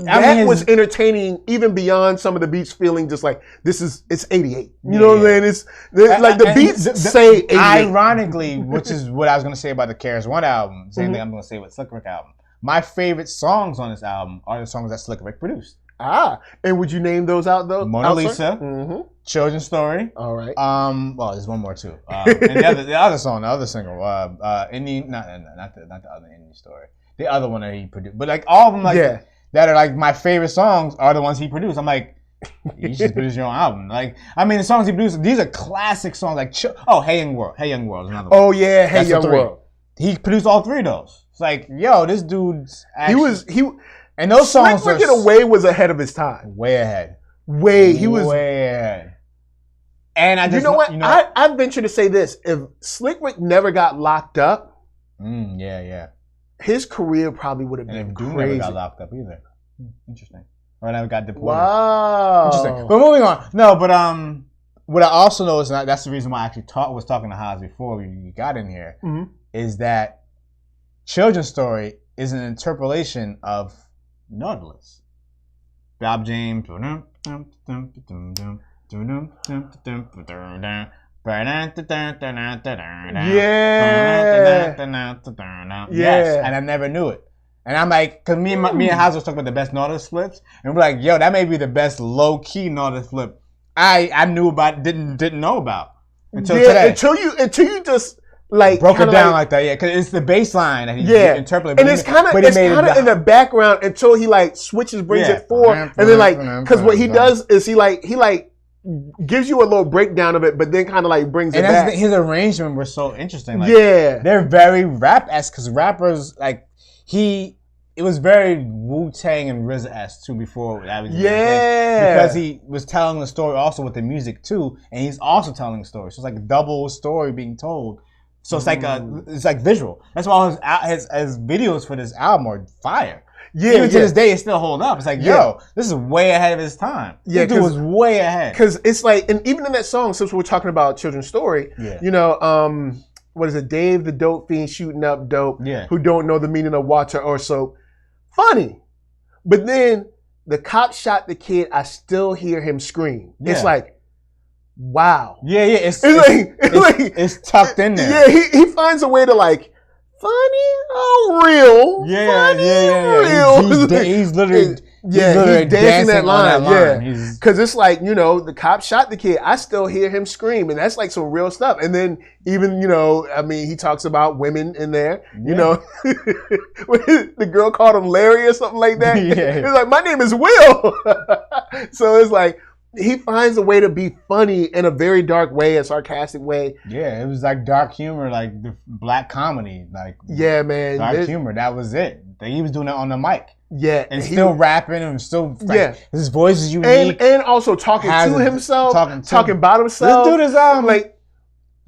A: that was entertaining even beyond some of the beats feeling just like it's 88. You know what I'm saying? It's like the beats say 88.
B: Ironically, which is what I was gonna say about the KRS-One album. Same thing I'm gonna say with Slick Rick album. My favorite songs on this album are the songs that Slick Rick produced.
A: And would you name those out though?
B: Mona Lisa, Children's Story.
A: All right.
B: Well, there's one more too. And the other song, the other single, not the other Indie Story. The other one that he produced, but like all of them, like that are like my favorite songs are the ones he produced. I'm like, you should produce your own album. Like, I mean, the songs he produced, these are classic songs. Like, Hey Young World is another one.
A: Oh yeah, Hey Young World.
B: He produced all three of those. It's like, yo, this dude's
A: actually,
B: and those songs
A: Slick Rick in a way was ahead of his time.
B: Way ahead.
A: Way ahead. And I just,
B: I
A: venture to say this: if Slick Rick never got locked up, his career probably would have been crazy.
B: Never got locked up either. Interesting. Or never got deported.
A: Wow.
B: Interesting. But moving on. No, but what I also know is that's the reason why I actually was talking to Haas before you got in here, is that Children's Story is an interpolation of Nautilus. Bob James. Yes, and I never knew it. And I'm like, because me and Haas was talking about the best Nautilus flips, and we're like, yo, that may be the best low key Nautilus flip I knew about, didn't know about until today. Until
A: you just like
B: broke it down like that, because it's the bass line that he interpreted.
A: And it's kind of in the background until he like brings it forward, and then like because what he does is he gives you a little breakdown of it, but then kind of like brings it back.
B: And his arrangement was so interesting. Like,
A: they're
B: very rap-esque because rappers like it was very Wu-Tang and RZA-esque too before that was because he was telling the story also with the music too, and he's also telling the story. So it's like a double story being told. So it's like visual. That's why his videos for this album are fire. Yeah, even to this day, it still hold up. It's like, yo, this is way ahead of his time. This dude was way ahead.
A: Because it's like, and even in that song, since we're talking about Children's Story, you know, what is it? Dave the Dope Fiend shooting up dope, who don't know the meaning of water or soap. Funny. But then the cop shot the kid, I still hear him scream. Yeah. It's like, wow.
B: Yeah. It's tucked in there.
A: Yeah, he finds a way to like, funny, real.
B: Real. He's literally dancing that line.
A: Because it's like, you know, the cop shot the kid. I still hear him scream, and that's like some real stuff. And then even, you know, I mean, he talks about women in there. You know, the girl called him Larry or something like that. It's like, my name is Will. So it's like, he finds a way to be funny in a very dark way, a sarcastic way.
B: Yeah, it was like dark humor, like the black comedy. Like,
A: man.
B: Dark humor, that was it. He was doing it on the mic.
A: Yeah.
B: And still rapping and still, his voice is unique.
A: And also talking to himself, talking about himself.
B: This dude is, like,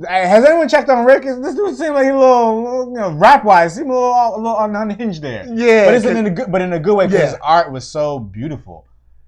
B: has anyone checked on Rick? This dude seems like he's a little, you know, rap-wise, seems a little unhinged there.
A: Yeah.
B: But it's in a good way because his art was so beautiful.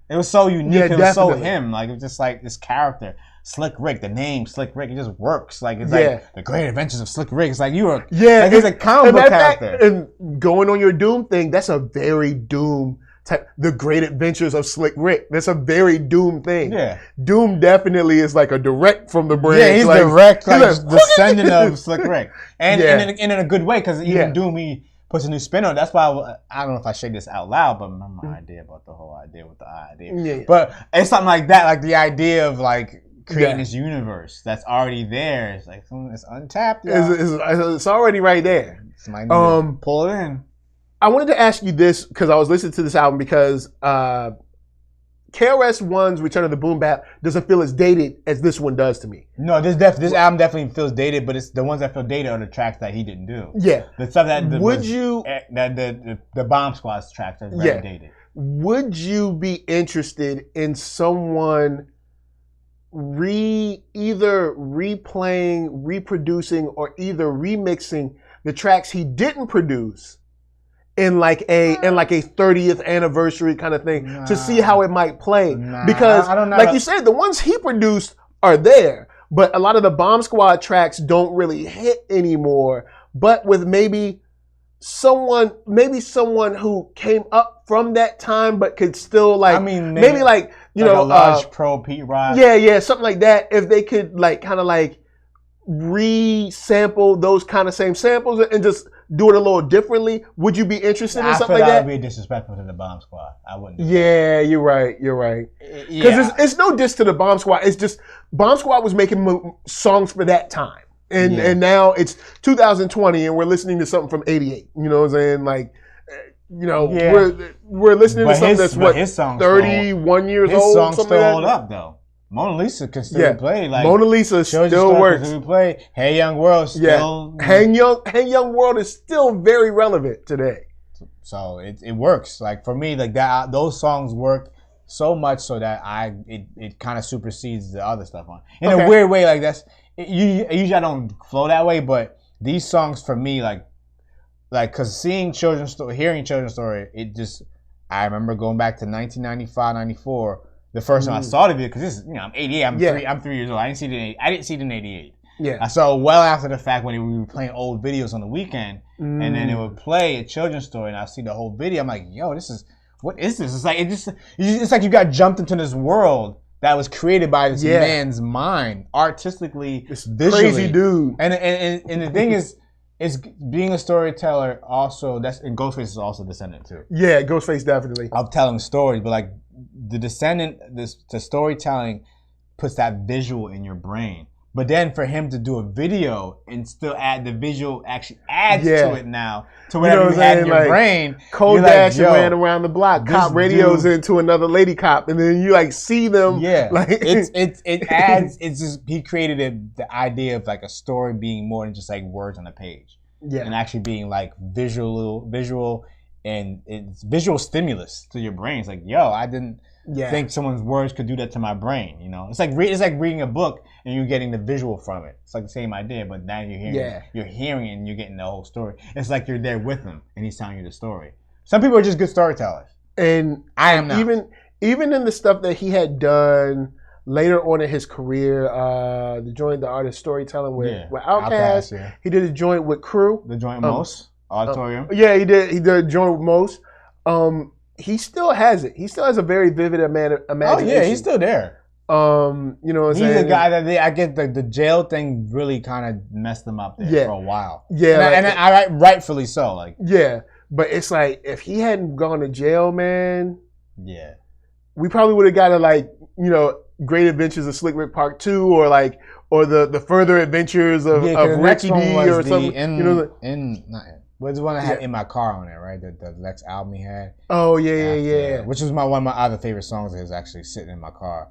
B: It was so unique. It was so him. Like, it was just like this character, Slick Rick. The name Slick Rick, it just works. Like, it's like the great adventures of Slick Rick. It's like you were. Like, he's a comic book character.
A: And going on your Doom thing, that's a very Doom type. The great adventures of Slick Rick. That's a very Doom thing. Yeah. Doom definitely is like a direct from the brain.
B: Yeah, he's like, direct, like descendant of Slick Rick, and in a good way because even Doom he puts a new spin on it. That's why I don't know if I say this out loud, but my idea about the whole idea with the idea. Yeah. But it's something like that, like the idea of like creating this universe that's already there. It's like something that's untapped.
A: It's already right there.
B: Pull it in.
A: I wanted to ask you this because I was listening to this album because KRS-One's Return of the Boom Bap doesn't feel as dated as this one does to me.
B: No, this album definitely feels dated, but it's the ones that feel dated are the tracks that he didn't do.
A: Yeah.
B: The stuff that the Bomb Squad's tracks are very dated.
A: Would you be interested in someone either replaying, reproducing, or either remixing the tracks he didn't produce in like a 30th anniversary kind of thing to see how it might play. Because
B: I don't know.
A: Like you said, the ones he produced are there, but a lot of the Bomb Squad tracks don't really hit anymore. But with maybe someone who came up from that time but could still like, maybe like you know,
B: a large pro Pete Rock.
A: Yeah, something like that. If they could like kind of like re-sample those kind of same samples and just do it a little differently, would you be interested in something like that?
B: That would be disrespectful to the Bomb Squad. I wouldn't.
A: Yeah, you're right. Because it's no diss to the Bomb Squad. It's just Bomb Squad was making songs for that time, and now it's 2020 and we're listening to something from '88. You know what I'm saying? Like, you know, we're listening to something that's what 31 years old.
B: His songs
A: still
B: like hold up though. Mona Lisa can still play. Like
A: Mona Lisa still works.
B: Play. Hey Young World still.
A: Hey Young World is still very relevant today.
B: So it works. Like for me, like that, those songs work so much so that it kind of supersedes the other stuff on. In a weird way, like usually I don't flow that way, but these songs for me, like because hearing Children's Story, it just, I remember going back to 1995, 94. The first time I saw the video, because this is, I'm 88, I'm 3 years old. I didn't see it in 88. Yeah. I saw it well after the fact when we were playing old videos on the weekend, and then it would play a Children's Story, and I see the whole video. I'm like, yo, what is this? It's like it's like you got jumped into this world that was created by this man's mind, artistically, this visually.
A: Crazy dude.
B: And the thing is being a storyteller also, and Ghostface is also a descendant too.
A: Yeah, Ghostface definitely.
B: Of telling stories, but like the descendant, the storytelling puts that visual in your brain. But then for him to do a video and still add the visual, actually adds to it now to whatever you had in your brain.
A: Kodash ran around the block, cop radios into another lady cop, and then you like see them. Yeah, like
B: it adds. It's just he created the idea of like a story being more than just like words on a page. Yeah, and actually being like visual. And it's visual stimulus to your brain. It's like, yo, I didn't think someone's words could do that to my brain. You know, it's like reading a book and you're getting the visual from it. It's like the same idea, but now you're hearing it and you're getting the whole story. It's like you're there with him and he's telling you the story. Some people are just good storytellers, and I am not.
A: Even in the stuff that he had done later on in his career, the joint, the artist storytelling with Outkast. He did a joint with Crew.
B: The joint Most. Auditorium.
A: He did join with Most. He still has it. He still has a very vivid imagination.
B: Oh yeah, he's still there.
A: You know what I'm saying?
B: He's a guy that I get the jail thing really kind of messed him up there for a while. Yeah, and I rightfully so. Like
A: but it's like if he hadn't gone to jail, man. Yeah, we probably would have got a Great Adventures of Slick Rick Part 2 or the Further Adventures of Ricky D or something.
B: What's the one I had In My Car on there, right? The Lex album he had.
A: Oh, yeah.
B: Which was one of my other favorite songs is actually Sitting in My Car.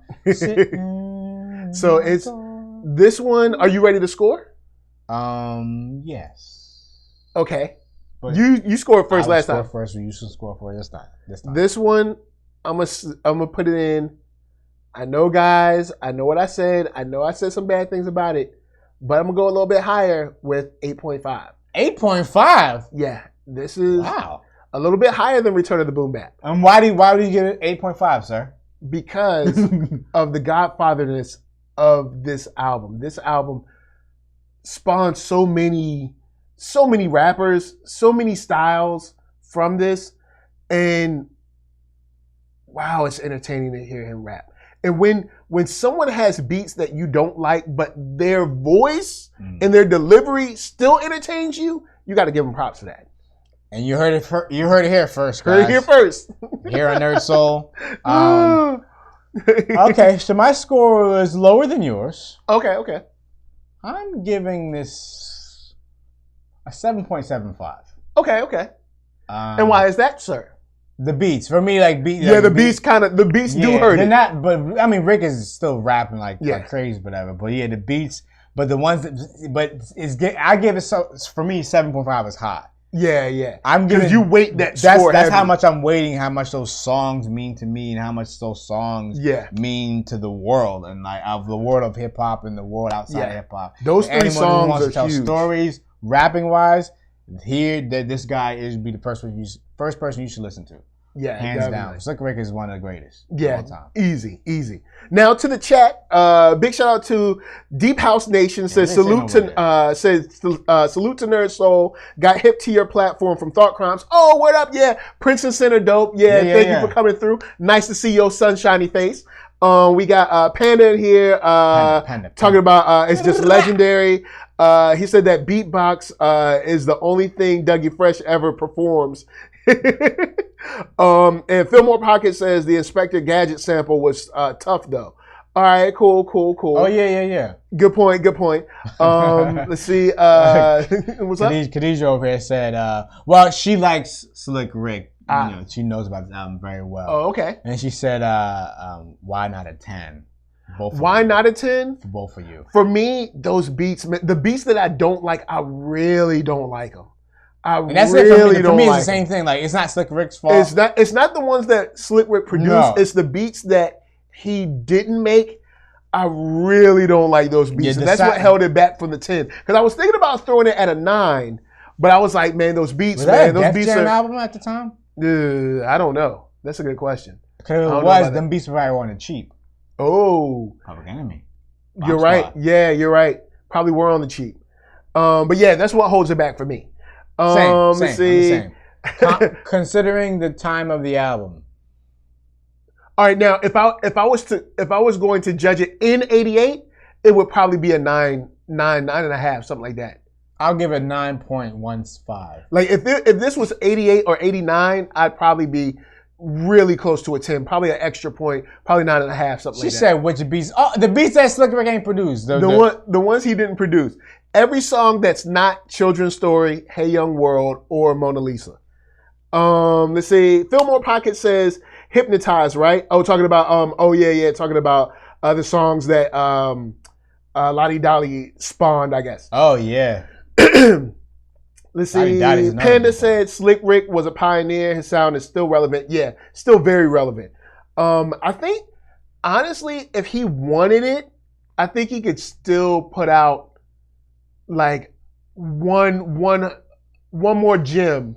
A: So it's this one. Are you ready to score?
B: Yes.
A: Okay. But you scored first last time.
B: First, you should score for this time.
A: This one, I'm gonna put it in. I know, guys. I know what I said. I know I said some bad things about it, but I'm gonna go a little bit higher with 8.5.
B: 8.5?
A: Yeah, this is a little bit higher than Return of the Boom Bap.
B: And why do you give it 8.5, sir?
A: Because of the godfatherness of this album. This album spawned so many rappers, so many styles from this, and wow, it's entertaining to hear him rap. And when someone has beats that you don't like, but their voice and their delivery still entertains you, you got to give them props for that.
B: And you heard it here first, guys.
A: Heard it here first.
B: Here on NERDSoul. Okay, so my score was lower than yours.
A: Okay.
B: I'm giving this a 7.75.
A: Okay. And why is that, sir?
B: The beats for me,
A: the beats do hurt.
B: They're not, but I mean, Rick is still rapping like crazy, whatever. But yeah, the beats, but the ones I give it for me 7.5 is high.
A: Yeah.
B: I'm giving
A: you weight that score.
B: That's how much I'm weighting, how much those songs mean to me, and how much those songs mean to the world, and like of the world of hip hop and the world outside of hip hop.
A: Those three songs are
B: to tell
A: huge.
B: Stories, rapping wise. this guy is be the first person you should listen to.
A: Yeah,
B: hands
A: definitely.
B: down. Slick Rick is one of the greatest.
A: Yeah,
B: of all time.
A: Easy. Now to the chat. Big shout out to Deep House Nation. Says salute to NERDSoul. Got hip to your platform from Thought Crimes. Oh, what up? Yeah, Prince and Center dope. Yeah, thank you for coming through. Nice to see your sunshiny face. We got Panda in here talking about it's just legendary. He said that beatbox is the only thing Dougie Fresh ever performs. And Fillmore Pocket says the Inspector Gadget sample was tough though. All right, cool.
B: Oh yeah.
A: Good point. Let's see. What's up?
B: Khadijah over here said, well, she likes Slick Rick. She knows about this album very well.
A: Oh, okay.
B: And she said, why not a 10?
A: Why not a 10?
B: For both of you.
A: For me, those beats, the beats that I don't like, I really don't like them.
B: And that's really it for me. It's the same thing. Like, it's not Slick Rick's fault.
A: It's not the ones that Slick Rick produced. No. It's the beats that he didn't make. I really don't like those beats. And that's what held it back from the 10. Because I was thinking about throwing it at a 9, but I was like, man, those beats, man, those beats
B: are. Was that a Def Jam album at the time?
A: I don't know. That's a good question.
B: Because it was, them beats were probably wanted cheap.
A: Oh.
B: Public Enemy.
A: You're right. Yeah, you're right. Probably were on the cheap. But yeah, that's what holds it back for me.
B: Same. Considering the time of the album.
A: All right, now if I was going to judge it in '88, it would probably be a 9.5, something like that.
B: I'll give it 9.15.
A: Like if this was 88 or 89, I'd probably be really close to a 10, probably an extra point, probably 9.5, something like that.
B: She said which beats? Oh, the beats that Slick Rick ain't produced.
A: The ones he didn't produce. Every song that's not Children's Story, Hey Young World, or Mona Lisa. Let's see. Fillmore Pocket says Hypnotize, right? Oh, talking about talking about the songs that Lottie Dolly spawned, I guess.
B: Oh yeah.
A: Let's see. Panda said Slick Rick was a pioneer. His sound is still relevant. Yeah, still very relevant. I think honestly, if he wanted it, I think he could still put out like one more gem,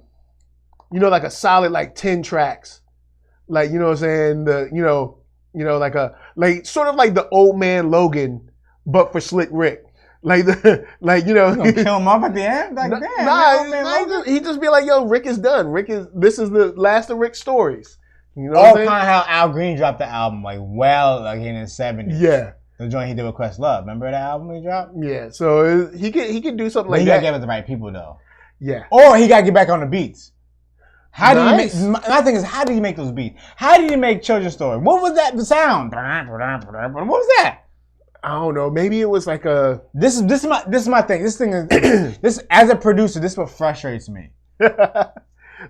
A: like a solid like 10 tracks, like what I'm saying, like sort of like the Old Man Logan, but for Slick Rick, you gonna
B: kill him off at the end, like
A: he just be like, yo, Rick is done. This is the last of Rick's stories.
B: Kind of how Al Green dropped the album, like in the 70s.
A: Yeah.
B: The joint he did with Questlove. Remember that album he dropped?
A: Yeah, so he could do something like that.
B: He gotta get with the right people though.
A: Yeah.
B: Or he gotta get back on the beats. How do you make those beats? How did you make Children's Story? What was that sound? What was that?
A: I don't know. Maybe it was like a.
B: This is my thing. This thing is this as a producer. This is what frustrates me.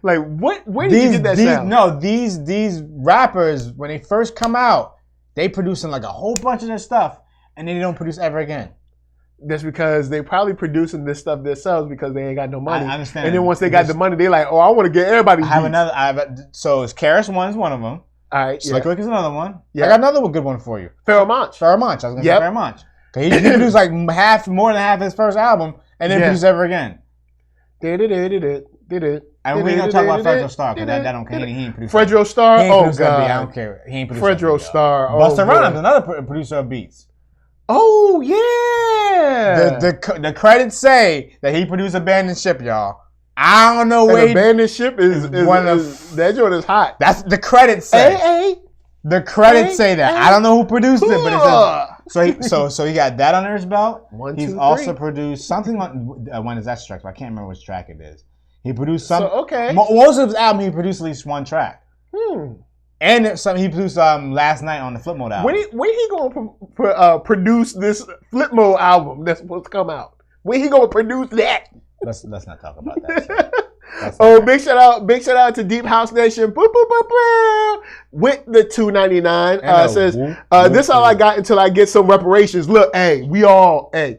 A: Like where did you get that sound?
B: No, these rappers when they first come out, they producing like a whole bunch of their stuff, and then they don't produce ever again.
A: That's because they probably producing this stuff themselves because they ain't got no money.
B: I understand.
A: And then once they got the money, they like, oh, I want to get everybody.
B: So it's KRS-One's one of them.
A: All right.
B: Slick Rick is another one. Yeah. I got another good one for you.
A: Pharaoh Monch.
B: I was gonna say Pharaoh Monch. He produced like more than half his first album, and then produced ever again.
A: Did it.
B: And we ain't gonna talk about Fredro Starr because that don't care. He ain't produced.
A: Fredro Starr. Oh god.
B: I don't care. He ain't produced.
A: Fredro Starr.
B: Busta Rhymes, another producer of beats.
A: Oh yeah.
B: The credits say that he produced Abandoned Ship, y'all. I don't know where
A: Abandoned Ship is one of that joint is hot.
B: That's the credits say. The credits say that. I don't know who produced it, but it says so he got that under his belt. He's also produced something on When Is That Strike? I can't remember which track it is. He produced some.
A: So, okay.
B: Most of his album, he produced at least one track. And he produced Last Night on the Flip Mode album.
A: When he gonna produce this Flip Mode album that's supposed to come out? When he gonna produce that?
B: Let's not talk about that.
A: Big shout out to Deep House Nation. Boop, boop, boop, boop. With the $2.99 says this all I got until I get some reparations. Look, we all gonna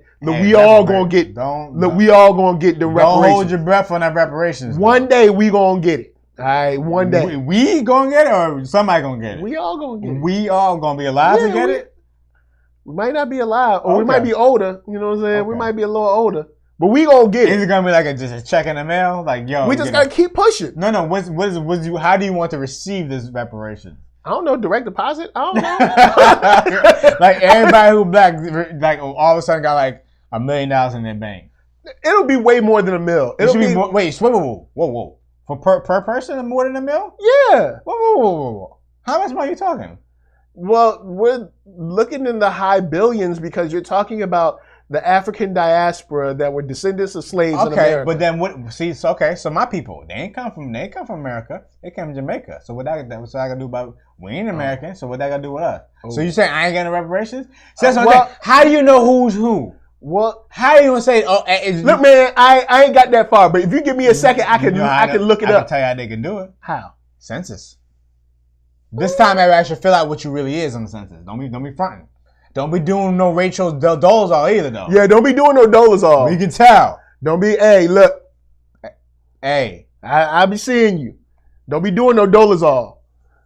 A: get the reparations.
B: Don't hold your breath on that reparations.
A: One day we gonna get it. All right, one day.
B: We gonna get it or somebody gonna get it?
A: We all gonna get it.
B: We all gonna be alive to get it?
A: We might not be alive or we might be older. You know what I'm saying? We might be a little older. But we gonna get it.
B: Is it gonna be like just a check in the mail? Like, yo,
A: we just gotta keep pushing.
B: No. How do you want to receive this reparation?
A: I don't know. Direct deposit? I don't
B: know. Like everybody who black, like all of a sudden got like $1 million in their bank.
A: It'll be way more than $1 million.
B: It'll be more, wait, whoa. For per person, more than $1 million?
A: Yeah.
B: Whoa. How much money are you talking?
A: Well, we're looking in the high billions because you're talking about the African diaspora that were descendants of slaves in America.
B: But then what? See, so my people, they ain't come from America. They came from Jamaica. So what I gotta do about we ain't American? So what that gotta do with us? Oh. So you saying I ain't getting reparations? So that's how do you know who's who?
A: What?
B: How do you gonna say? Oh,
A: look, man, I ain't got that far. But if you give me a second, I can look it up.
B: I can tell you how they can do it.
A: How?
B: Census. This time, I should fill out what you really is on the census. Don't be fronting. Don't be doing no Rachel Dolezal either, though.
A: Yeah, don't be doing no Dolezal.
B: We can tell.
A: Don't be, hey, look.
B: Hey.
A: I be seeing you. Don't be doing no Dolezal.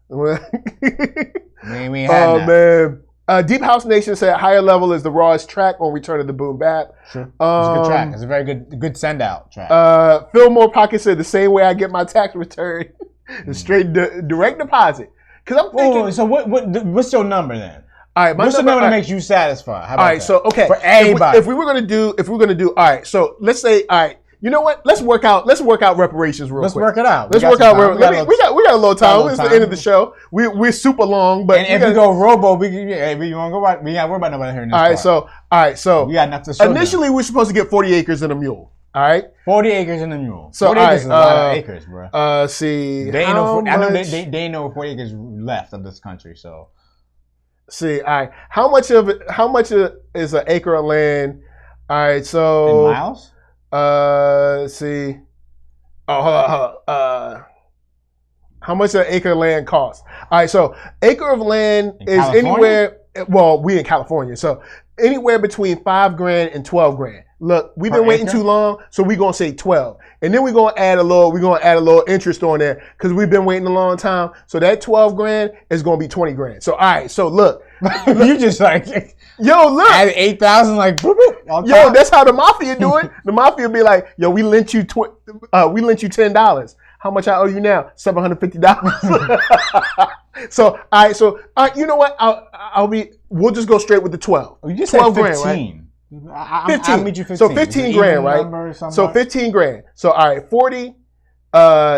B: we ain't had
A: that. Man. Deep House Nation said higher level is the rawest track on Return of the Boom Bap.
B: Sure. It's a good track. It's a very good send out track.
A: Fillmore Pocket said the same way I get my tax return. Straight direct deposit. Because I'm thinking.
B: So what's your number then?
A: All right,
B: what's the number that makes you satisfied? How about
A: all right,
B: that?
A: So okay,
B: for everybody.
A: If we're gonna do, all right. So let's say, all right. You know what? Let's work out reparations real quick.
B: Let's work it out.
A: Let's work out. We got a little time. It's the end of the show. We're super long, but
B: and if we go robo, you want to go right? We got worry about nobody hearing this.
A: All right, so
B: we got enough to show.
A: Initially, we're supposed to get 40 acres and a mule. All right,
B: 40 acres and a mule.
A: So
B: 40 acres is a lot of acres, bro.
A: See,
B: they ain't no. I know they know 40 acres left of this country. So,
A: see, all right, how much is an acre of land? All right, so
B: in miles.
A: See. Oh, hold on. How much an acre of land costs? All right, so acre of land is
B: California?
A: Anywhere. Well, we in California, so anywhere between $5,000 and $12,000. Look, we've been waiting too long, so we're gonna say 12, and then we're gonna add a little interest on there because we've been waiting a long time. So that $12,000 is gonna be $20,000. So all right, so look,
B: you just like
A: look,
B: add 8,000 like boop, boop,
A: yo, that's how the mafia do it. The mafia be like, yo, we lent you $10. How much I owe you now? $750. So all right, you know what? We'll just go straight with the 12.
B: You just said
A: 12,000,
B: 15.
A: Right? 15.
B: I'll meet you 15.
A: So $15,000, right? So $15,000. So all right, 40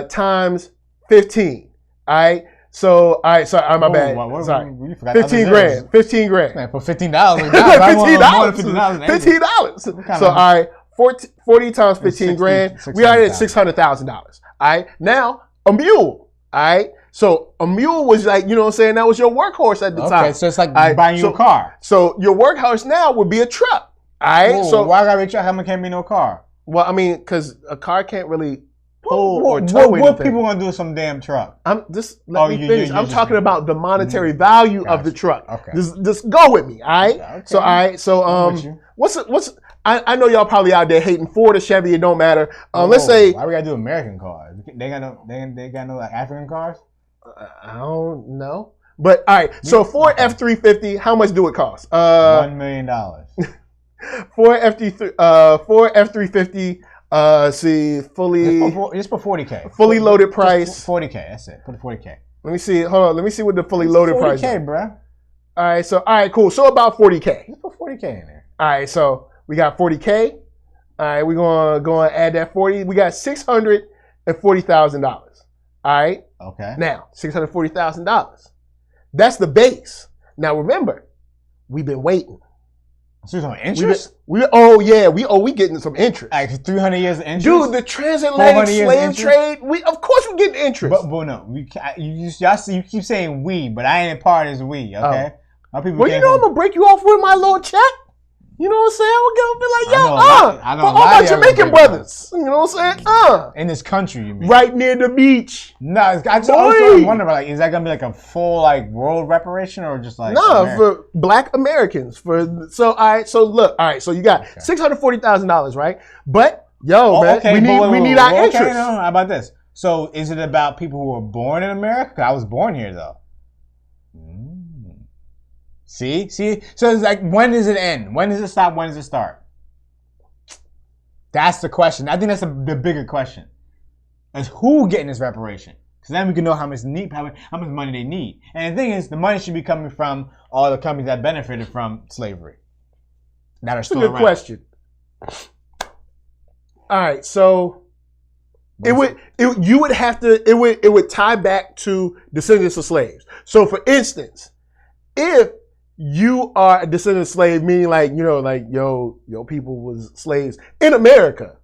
A: times 15. All right. So all right. Sorry, my bad. Sorry. $15,000. $15,000.
B: Man, for $15.
A: $15. So all right, 40 times $15,000. We are at $600,000. All right. Now a mule. All right. So a mule was like, you know what I'm saying? That was your workhorse at the time.
B: Okay, so it's like buying you a car.
A: So your workhorse now would be a truck. All right.
B: Ooh,
A: so
B: why gotta be a truck? How much can't be no car?
A: Well, I mean, because a car can't really pull or tow anything.
B: What people gonna do with some damn truck?
A: Let me finish. I'm talking about the monetary value of the truck.
B: Okay.
A: Just go with me. All right.
B: Okay.
A: So all right. So what's I know y'all probably out there hating Ford or Chevy. It don't matter. Let's say
B: why we gotta do American cars? They got no like African cars.
A: I don't know. But all right, so Ford F-350, how much do it cost?
B: $1 million.
A: Ford F-350, see, fully
B: just for $40K.
A: Fully loaded price.
B: $40K, that's it. Put the $40K.
A: Let me see. Hold on. Let me see what the fully loaded price is.
B: $40K, bro.
A: All right, cool. So about $40K.
B: Just put $40K in there.
A: All right, so we got $40K. All right, we're gonna go and add that 40. We got $640,000. All right.
B: Okay.
A: Now, $640,000. That's the base. Now remember, we've been waiting.
B: So some interest?
A: We getting some interest.
B: Like 300 years of interest?
A: Dude, the transatlantic slave trade, of course we getting interest.
B: But no, you keep saying we, but I ain't part of this we, okay?
A: Well, you know I'm gonna break you off with my little check. You know what I'm saying? I'm gonna be like, yo, for all my Jamaican brothers. You know what I'm saying?
B: In this country, you mean?
A: Right near the beach.
B: No, I just always wonder, like, is that gonna be like a full like world reparation or just like
A: for Black Americans? So you got $640,000, right? But we need our interest.
B: No, how about this? So is it about people who were born in America? 'Cause I was born here though. See? So it's like, when does it end? When does it stop? When does it start? That's the question. I think that's the bigger question. Is who getting this reparation? Because then we can know how much money they need. And the thing is, the money should be coming from all the companies that benefited from slavery. That are still around.
A: That's a good question. All right, so it would tie back to descendants of slaves. So for instance, if you are a descendant of slave, meaning like, you know, like your people was slaves in America,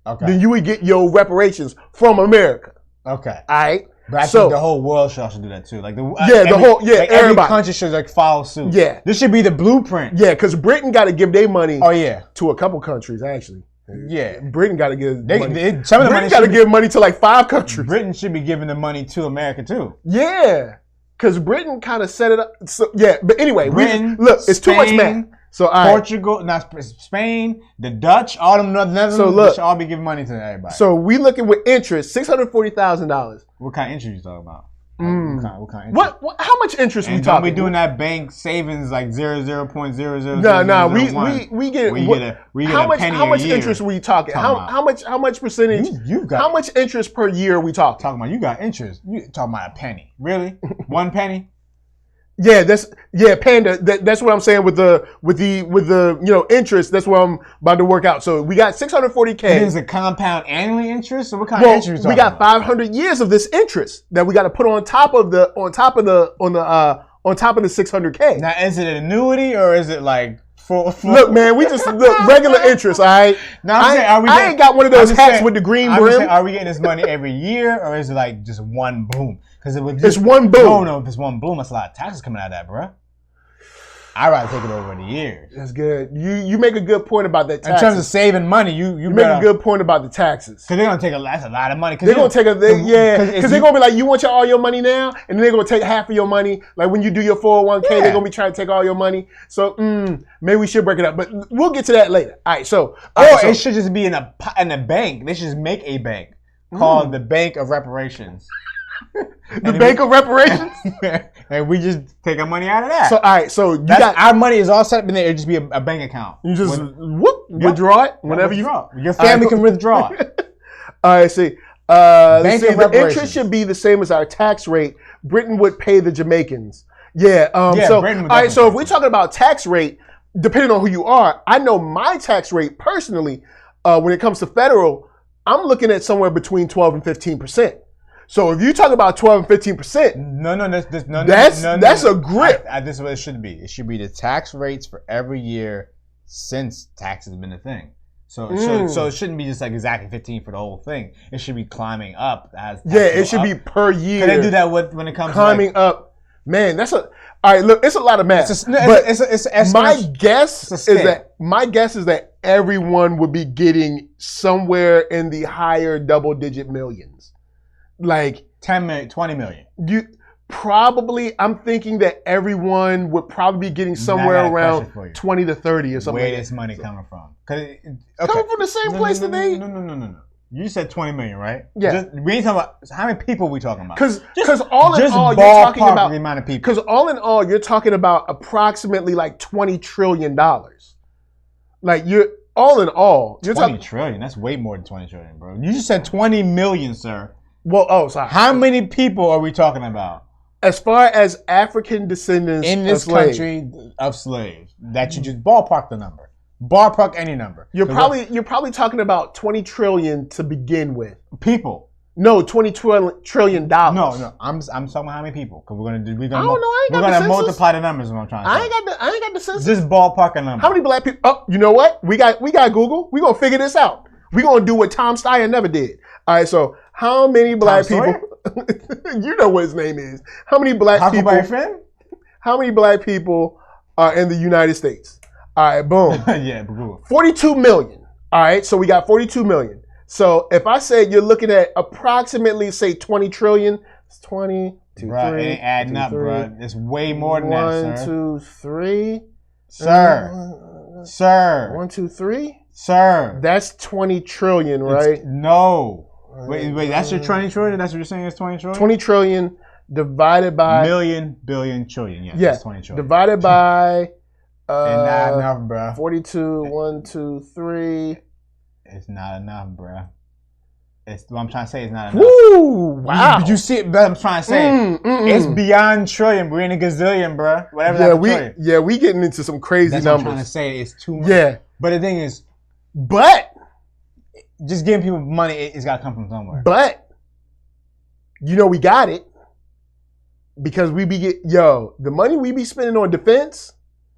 A: okay, then you would get your reparations from America.
B: Okay.
A: All right.
B: But I think the whole world should also do that too. Like
A: every
B: every country should like follow suit.
A: Yeah.
B: This should be the blueprint.
A: Yeah, because Britain got to give their money.
B: Oh yeah.
A: To a couple countries actually.
B: Yeah.
A: Britain got to give.
B: Britain
A: got to give money to like 5 countries.
B: Britain should be giving the money to America too.
A: Yeah. Because Britain kind of set it up. So yeah, but anyway,
B: Britain,
A: it's Spain, too much math. So
B: Portugal, not Spain, the Dutch, all them Netherlands, so look, should all be giving money to everybody.
A: So we looking with interest, $640,000.
B: What kind of interest you talking about? What kind of interest?
A: What? How much interest we talking?
B: We doing that bank savings like 0.00.
A: No, we get how much interest we talking? How much percentage? How much interest per year are we talking?
B: Talking about you got interest. You talking about a penny? Really? 1 penny?
A: Yeah, Panda. That's what I'm saying with the interest. That's what I'm about to work out. So we got $640K.
B: Is it compound annually interest, or what kind of interest?
A: We got 500 years of this interest that we got to put on top of the 600K.
B: Now, is it an annuity or is it like full?
A: Look, man, we just regular interest. All right.
B: Now
A: I ain't got one of those hats with the green brim.
B: Are we getting this money every year, or is it like just one boom? Because
A: it's one boom.
B: No, if it's one boom, that's a lot of taxes coming out of that, bro. I'd rather take it over the years.
A: That's good. You make a good point about that taxes.
B: In terms of saving money, you
A: make a good point about the taxes.
B: Because they're going to take that's a lot of money.
A: They're going to take because they're going to be like, you want all your money now? And then they're going to take half of your money. Like when you do your 401k, they're going to be trying to take all your money. So maybe we should break it up. But we'll get to that later. All right, so.
B: It should just be in a bank. They should just make a bank called the Bank of Reparations.
A: The Bank of Reparations?
B: And we just take our money out of that.
A: So, all right, so
B: our money is all set up in there. It'll just be a bank account.
A: You just withdraw it whenever you
B: draw. Your family can withdraw it.
A: All right, see. The interest should be the same as our tax rate. Britain would pay the Jamaicans. Yeah. All right, so if we're talking about tax rate, depending on who you are, I know my tax rate personally, when it comes to federal, I'm looking at somewhere between 12 and 15%. So if you talk about 12 and 15%, that's a grip.
B: This is what it should be. It should be the tax rates for every year since tax has been a thing. So it shouldn't be just like exactly 15 for the whole thing. It should be climbing up as
A: it should be per year.
B: Can they do that when it comes
A: climbing
B: to
A: up? Man, that's all right. Look, it's a lot of math. My guess is that everyone would be getting somewhere in the higher double-digit millions. Like
B: 10 million, 20 million.
A: I'm thinking that everyone would probably be getting somewhere around 20 to 30 or something.
B: Where this money coming from?
A: Coming from the same place that they.
B: No. You said 20 million, right?
A: Yeah.
B: We ain't talking about how many people are we talking about?
A: Because all in all, you're talking about the amount of people. Because all in all, you're talking about approximately like $20 trillion. Like all in all, you're
B: 20 trillion. That's way more than 20 trillion, bro. You just said 20 million, sir.
A: Well, sorry.
B: How many people are we talking about?
A: As far as African descendants
B: in this country of slaves, that you just ballpark the number. Ballpark any number.
A: You're probably talking about 20 trillion to begin with.
B: People.
A: No, $20 trillion.
B: No. I'm talking about how many people? Because we're gonna multiply the numbers. Is what I'm trying to say.
A: I ain't got the census.
B: Just ballpark a number.
A: How many black people? Oh, you know what? We got Google. We gonna figure this out. We gonna do what Tom Steyer never did. All right, so how many black people? You know what his name is. How many black people? How many black people are in the United States? All right, boom.
B: Yeah, boom.
A: 42 million. All right, so we got 42 million. So if I say you're looking at approximately, say, 20 trillion, it's 20, 2,
B: bruh,
A: 3.
B: It ain't adding up, bro. It's way more than
A: 1,
B: that, sir.
A: 1, 2, 3.
B: Sir.
A: 1, 2, 3.
B: Sir.
A: That's 20 trillion, right?
B: No. Wait, that's your 20 trillion? That's what you're saying is 20 trillion?
A: 20 trillion divided by...
B: Million, billion, trillion. Yes,
A: yeah.
B: That's 20 trillion.
A: Divided by...
B: and not enough, bro.
A: 42, 1, 2, 3.
B: It's not enough, bro. It's what I'm trying to say. It's not enough.
A: Woo! Wow.
B: You see it? But I'm trying to say it's beyond trillion. We're in a gazillion, bro. Whatever.
A: We getting into some crazy
B: That's
A: numbers.
B: What I'm trying to say it's too much.
A: Yeah.
B: But the thing is, just giving people money, it's got to come from somewhere.
A: But we got it because we be the money we be spending on defense.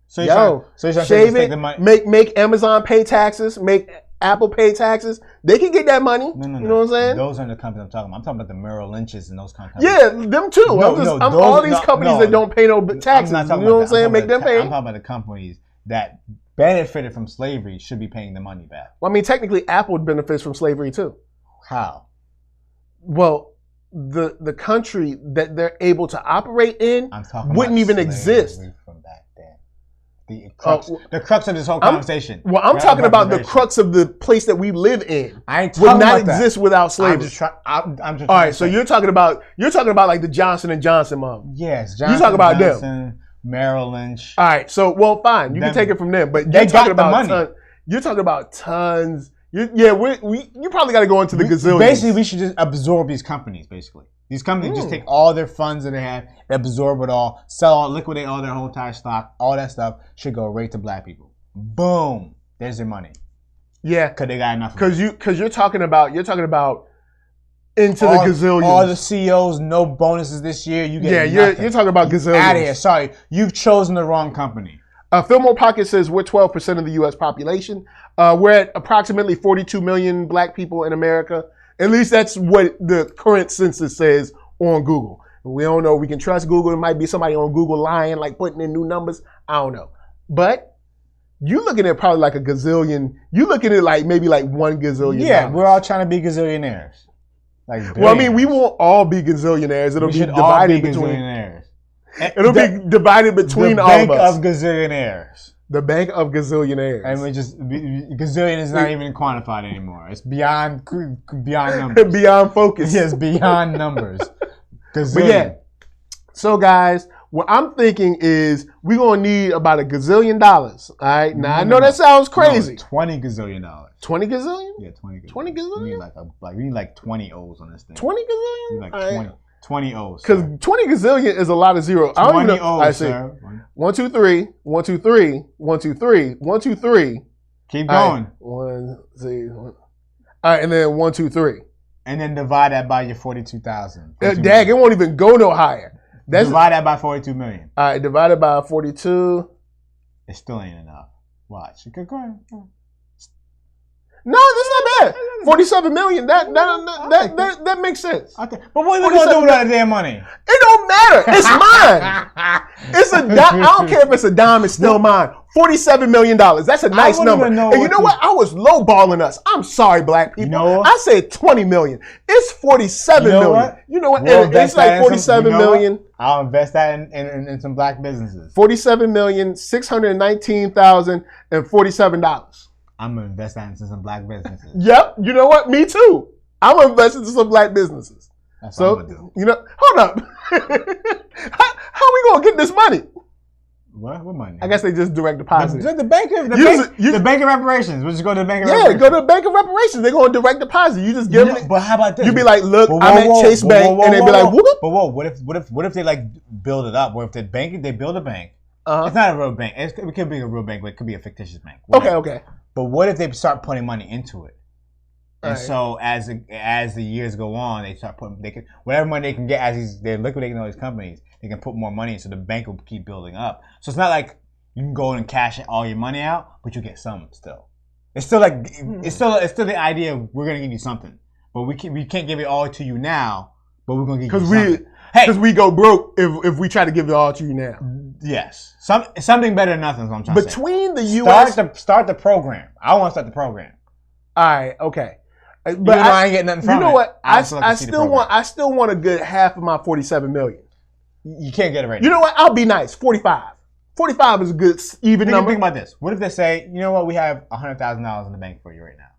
B: So you're trying to take the money.
A: Make Amazon pay taxes. Make Apple pay taxes. They can get that money. No. You know what I'm saying?
B: Those aren't the companies I'm talking about. I'm talking about the Merrill Lynches and those kind of
A: companies. Yeah, them too. All these companies that don't pay no taxes. You know what I'm saying? Make them pay.
B: I'm talking about the companies that benefited from slavery should be paying the money back.
A: Well, I mean, technically, Apple benefits from slavery too.
B: How?
A: Well, the country that they're able to operate in wouldn't even exist.
B: From back then. The crux of this whole conversation.
A: I'm talking about the crux of the place that we live in.
B: I ain't
A: would not exist without slavery.
B: I'm just
A: all right, so you're talking about like the Johnson & Johnson mom.
B: Yes,
A: Johnson. You talking about them.
B: Merrill Lynch.
A: All right, so fine, you can take it from them, but you're talking about you're talking about tons. You probably got to go into the gazillions.
B: Basically, we should just absorb these companies. Basically, these companies just take all their funds that they have, absorb it all, liquidate all their whole entire stock. All that stuff should go right to black people. Boom, there's their money.
A: Yeah,
B: because they got enough.
A: Because you're talking about into the gazillions.
B: All the CEOs, no bonuses this year. You get
A: you're talking about gazillions.
B: Out of here. Sorry, you've chosen the wrong company.
A: Fillmore Pocket says we're 12% of the U.S. population. We're at approximately 42 million black people in America. At least that's what the current census says on Google. We don't know. We can trust Google. It might be somebody on Google lying, like putting in new numbers. I don't know. But you looking at probably like a gazillion. You looking at like maybe like 1 gazillion.
B: Yeah, we're all trying to be gazillionaires.
A: Well, I mean, we won't all be gazillionaires. It'll be divided between gazillionaires. It'll be divided between all of us.
B: The bank of gazillionaires.
A: The bank of gazillionaires.
B: And gazillion is not even quantified anymore. It's beyond numbers.
A: Beyond focus.
B: Yes, beyond numbers.
A: Gazillion. But yeah. So guys, what I'm thinking is we're gonna need about $1 gazillion. All right. Now I know that sounds crazy.
B: No, $20 gazillion.
A: 20 gazillion?
B: Yeah, 20 gazillion.
A: 20 gazillion?
B: We need like 20 O's on this thing.
A: 20 gazillion?
B: We need like 20 O's.
A: Because 20 gazillion is a lot of zeros.
B: 20 O's, I see.
A: Sir. 1, 2, 3. 1, 2, 3. 1, 2, 3. 1, 2, 3.
B: Keep going.
A: All right, and then 1, 2, 3.
B: And then divide that by your 42,000.
A: Dag, it won't even go no higher.
B: Divide that by 42 million.
A: All right, divided by 42.
B: It still ain't enough. Watch. Go ahead.
A: No, that's not bad. 47 million. That makes sense.
B: Okay. But what are we gonna do with that damn money?
A: It don't matter. It's mine. It's a dime. I don't care if it's a dime. It's still mine. $47 million. That's a nice number. And you know what? I was lowballing us. I'm sorry, black people.
B: You know what?
A: I said 20 million. It's 47 million.
B: What?
A: You know what? It's like 47 million.
B: I'll invest that in some black businesses.
A: $47,619,047.
B: I'm gonna invest that into some black businesses.
A: Yep. You know what? Me too. I'm gonna invest into some black businesses.
B: That's what I'm gonna do.
A: You know, hold up. how we gonna get this money?
B: What money?
A: I guess they just direct deposit.
B: The bank of reparations. We'll just go to the bank of reparations.
A: Yeah, go to the bank of reparations. They're going to direct deposit. You just give them.
B: But how about this?
A: You be like, look, I'm at Chase Bank, and they be like, whoop.
B: But what if they like build it up? What if they build a bank? It's not a real bank. It could be a real bank, but it could be a fictitious bank. Whatever.
A: Okay.
B: But what if they start putting money into it? And
A: right.
B: So as the years go on, they start putting whatever money they can get as they're liquidating all these companies, they can put more money in, so the bank will keep building up. So it's not like you can go and cash all your money out, but you get some still. It's still like it's still the idea of we're gonna give you something, but we can't give it all to you now, but we're gonna give you something.
A: Because we go broke if we try to give it all to you now.
B: Yes, something better than nothing is what I'm trying to say.
A: Between the U.S.
B: Start the program. I want to start the program.
A: All right, okay.
B: But I ain't getting nothing from it.
A: You know what? I still want a good half of my 47 million.
B: You can't get it right now.
A: You know what? I'll be nice. 45. 45 is a good even number.
B: Think about this. What if they say, you know what? We have $100,000 in the bank for you right now.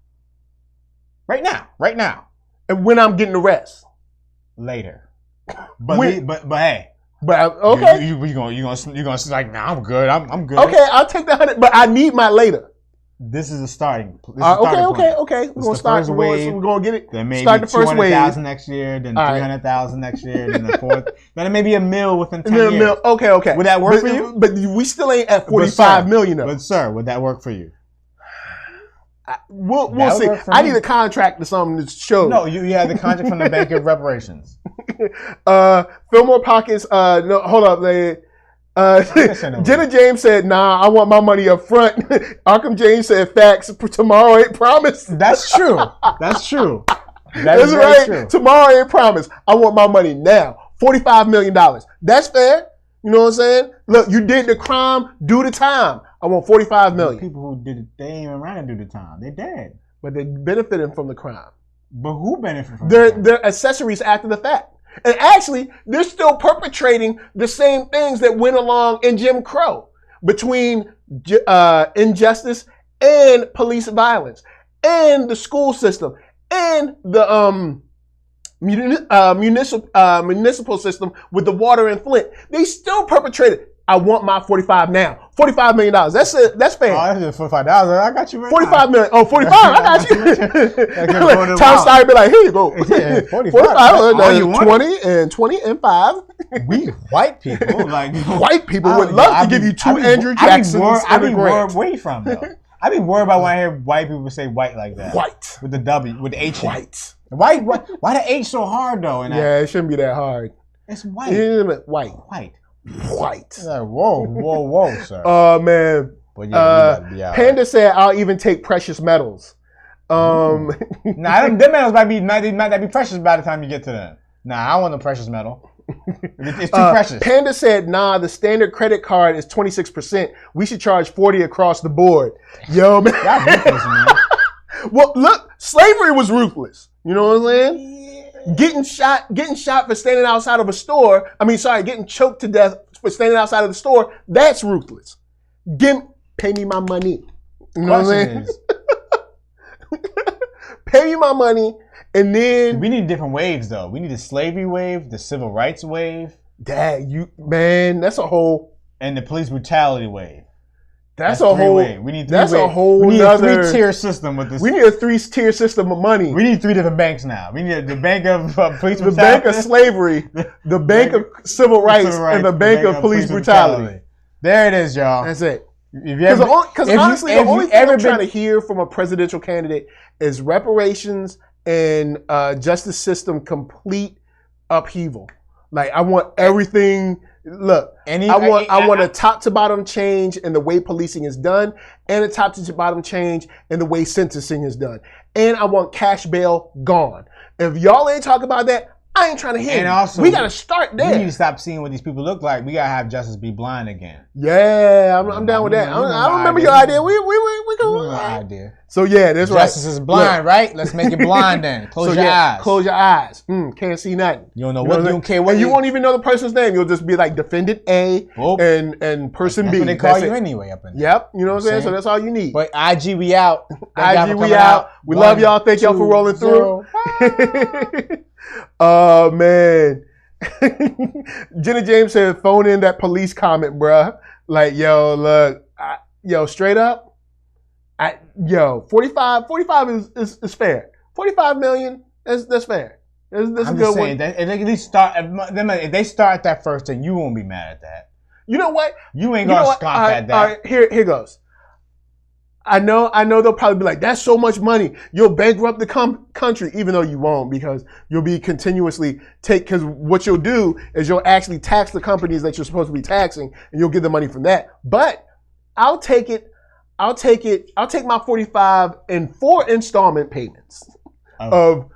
B: Right now.
A: And when I'm getting the rest.
B: Later. But hey.
A: But okay.
B: You gonna like, nah, I'm good. I'm good.
A: Okay, I'll take the 100, but I need my later.
B: This is a starting.
A: Okay. We're gonna start. We're gonna get it.
B: Then maybe
A: start the first wave.
B: 200,000 next year. Then 300,000 next year. Then the fourth. Then it may be $1 million within 10 years.
A: Okay.
B: Would that work for you?
A: But we still ain't at 45 million.
B: But sir, would that work for you?
A: We'll see. I need a contract or something to show.
B: No, you have the contract from the Bank of Reparations.
A: Fillmore Pockets. No, hold up, man. Jenna James said, "Nah, I want my money up front." Arkham James said, "Facts. Tomorrow ain't promised."
B: That's true. That's true.
A: That's right. True. Tomorrow ain't promised. I want my money now. $45 million. That's fair. You know what I'm saying? Look, you did the crime. Do the time. I want $45 million.
B: The people who did it, they ain't even around to do the time. They're dead.
A: But they benefited from the crime.
B: But who benefited from the crime?
A: They're accessories after the fact. And actually, they're still perpetrating the same things that went along in Jim Crow between injustice and police violence and the school system and the municipal system with the water in Flint. They still perpetrated. I want my 45 now. $45 million. That's it. That's fair.
B: Oh, that's $45. I got you right
A: 45 million. Oh, 45. I got you. Tom Steyer be like, here you go.
B: Yeah, 45.
A: 20 and 5.
B: We white people, like
A: white people would love to give you two Andrew Jacksons and a Grant.
B: Where you from though? I be worried about when I hear white people say white like that.
A: White.
B: With the W, with the H.
A: White.
B: Why the H so hard though?
A: Yeah, it shouldn't be that hard.
B: It's white.
A: White. White.
B: Like, whoa, sir.
A: Oh man.
B: But yeah,
A: Panda said, "I'll even take precious metals."
B: Nah, them metals might not be precious by the time you get to them. Nah, I don't want no precious metal. It's too precious.
A: Panda said, "Nah, the standard credit card is 26%. We should charge 40% across the board." Yo, man.
B: That's ruthless, man.
A: Well, look, slavery was ruthless. You know what I'm saying? Getting shot for standing outside of a store. Getting choked to death for standing outside of the store. That's ruthless. Pay me my money. You know what I'm saying? Pay me my money, and then
B: we need different waves though. We need the slavery wave, the civil rights wave.
A: That's a whole,
B: and the police brutality wave.
A: That's a whole.
B: We need three.
A: That's a whole.
B: We need a 3-tier system with this.
A: We need a 3-tier system of money.
B: We need 3 different banks now. We need the bank of police brutality,
A: the bank of slavery, the bank of civil rights, and the bank of police brutality.
B: There it is, y'all.
A: That's it. Because honestly, the only thing I'm trying to hear from a presidential candidate is reparations and justice system complete upheaval. Like, I want everything. Look, I want a top to bottom change in the way policing is done, and a top to bottom change in the way sentencing is done. And I want cash bail gone. If y'all ain't talking about that, I ain't trying to hear.
B: And also,
A: we gotta start there.
B: We need to stop seeing what these people look like. We gotta have justice be blind again.
A: Yeah, I'm down with that. I remember your idea. We go.
B: Idea.
A: So yeah, that's right.
B: Justice is blind, right? Let's make it blind then. Close your eyes.
A: Close your eyes. Can't see nothing.
B: You don't know what you don't care what.
A: And you won't even know the person's name. You'll just be like defendant A and person B.
B: That's what they call you anyway up in there.
A: Yep. You know what I'm saying? So that's all you need.
B: But IG, we out.
A: IG, we out. We love y'all. Thank y'all for rolling through. Oh man. Jenna James said, "Phone in that police comment, bruh." Like, yo, look, straight up. 45 is fair. 45 million, that's fair. That's
B: I'm
A: a good
B: just saying,
A: one.
B: that if they at least start, if they start that first, then you won't be mad at that.
A: You know what?
B: You ain't gonna scoff at that.
A: All right, here goes. I know they'll probably be like, "That's so much money. You'll bankrupt the country," even though you won't, because you'll be continuously because what you'll do is you'll actually tax the companies that you're supposed to be taxing, and you'll get the money from that. But I'll take it. I'll take my 45 in 4 installment payments of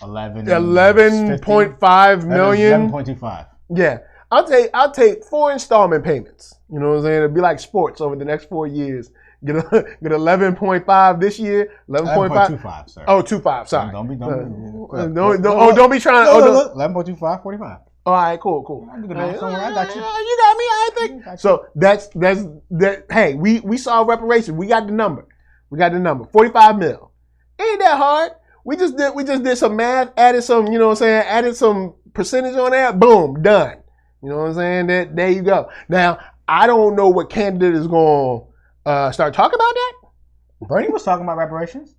A: 11.5 million.
B: 11.25.
A: Yeah. I'll take 4 installment payments. You know what I'm saying? It'll be like sports over the next 4 years. Get 11.5 this year.
B: 11.25, sir.
A: Oh, 2.5. Sorry.
B: Don't be
A: trying to.
B: 11.25, 45.
A: All right, cool.
B: I got you.
A: You got me. I think so. That's that. Hey, we saw reparation. We got the number. 45 mil. Ain't that hard? We just did some math. Added some. You know what I'm saying? Added some percentage on that. Boom, done. You know what I'm saying? There you go. Now I don't know what candidate is going to start talking about that.
B: Bernie was talking about reparations.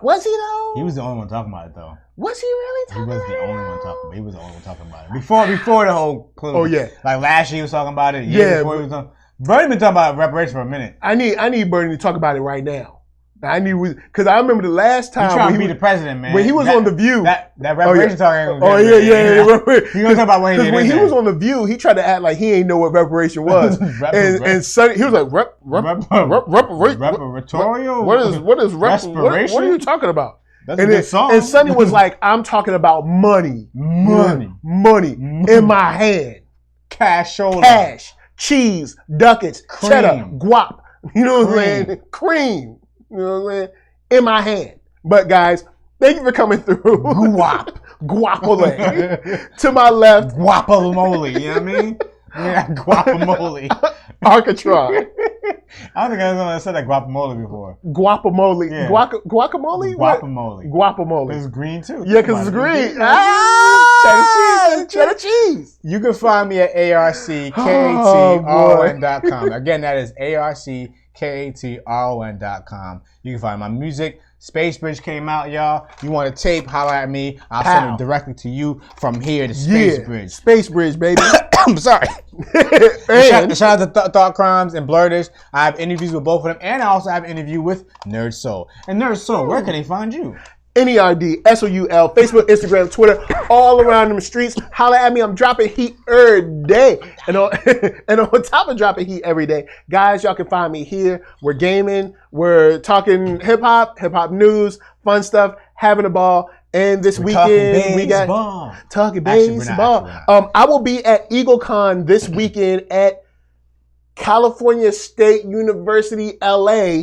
A: Was he though?
B: He was the only one talking about it though.
A: Was he really talking about it?
B: He was the only one talking about it. He was the only one talking about it. Before the whole
A: Oh yeah.
B: Like last year he was talking about it.
A: Yeah.
B: Before he was talking. Bernie been talking about reparations for a minute.
A: I need Bernie to talk about it right now. I need, because I remember the last time
B: he trying to be the president, man.
A: When he was on The View.
B: That reparation talk ain't
A: gonna get yeah.
B: He gonna talk about when he did.
A: Because when he was on The View, he tried to act like he ain't know what reparation was, and Sonny, he was like
B: reparatorial.
A: What is reparation? What are you talking about?
B: That's a good song.
A: And Sonny was like, I'm talking about money in my hand,
B: cash,
A: cheese, ducats, cheddar, guap. You know what I'm saying? Cream. You know what I'm saying? In my hand. But guys, thank you for coming through. Guapole. To my left.
B: Guapamole. You know what I mean? Yeah, guapamole.
A: Arckatron.
B: I don't think I said that guapamole before.
A: Guapamole.
B: Yeah.
A: Guacamole?
B: Guapamole.
A: Guapamole.
B: It's green too.
A: Yeah, because it's green. Cheddar cheese.
B: You can find me at arckatron.com. Again, that is arckatron.com. You can find my music. Space Bridge came out, y'all. You want a tape, holler at me. I'll send it directly to you from here to Space Bridge.
A: Space Bridge, baby.
B: I'm sorry. Shout out to Thought Crimes and Blurtish. I have interviews with both of them, and I also have an interview with NERDSoul. And NERDSoul, where can they find you?
A: NERDSoul, Facebook, Instagram, Twitter, all around them streets. Holla at me. I'm dropping heat every day. And on top of dropping heat every day, guys, y'all can find me here. We're gaming. We're talking hip hop news, fun stuff, having a ball. And this weekend, we got talking baseball. I will be at EagleCon this weekend at California State University, LA,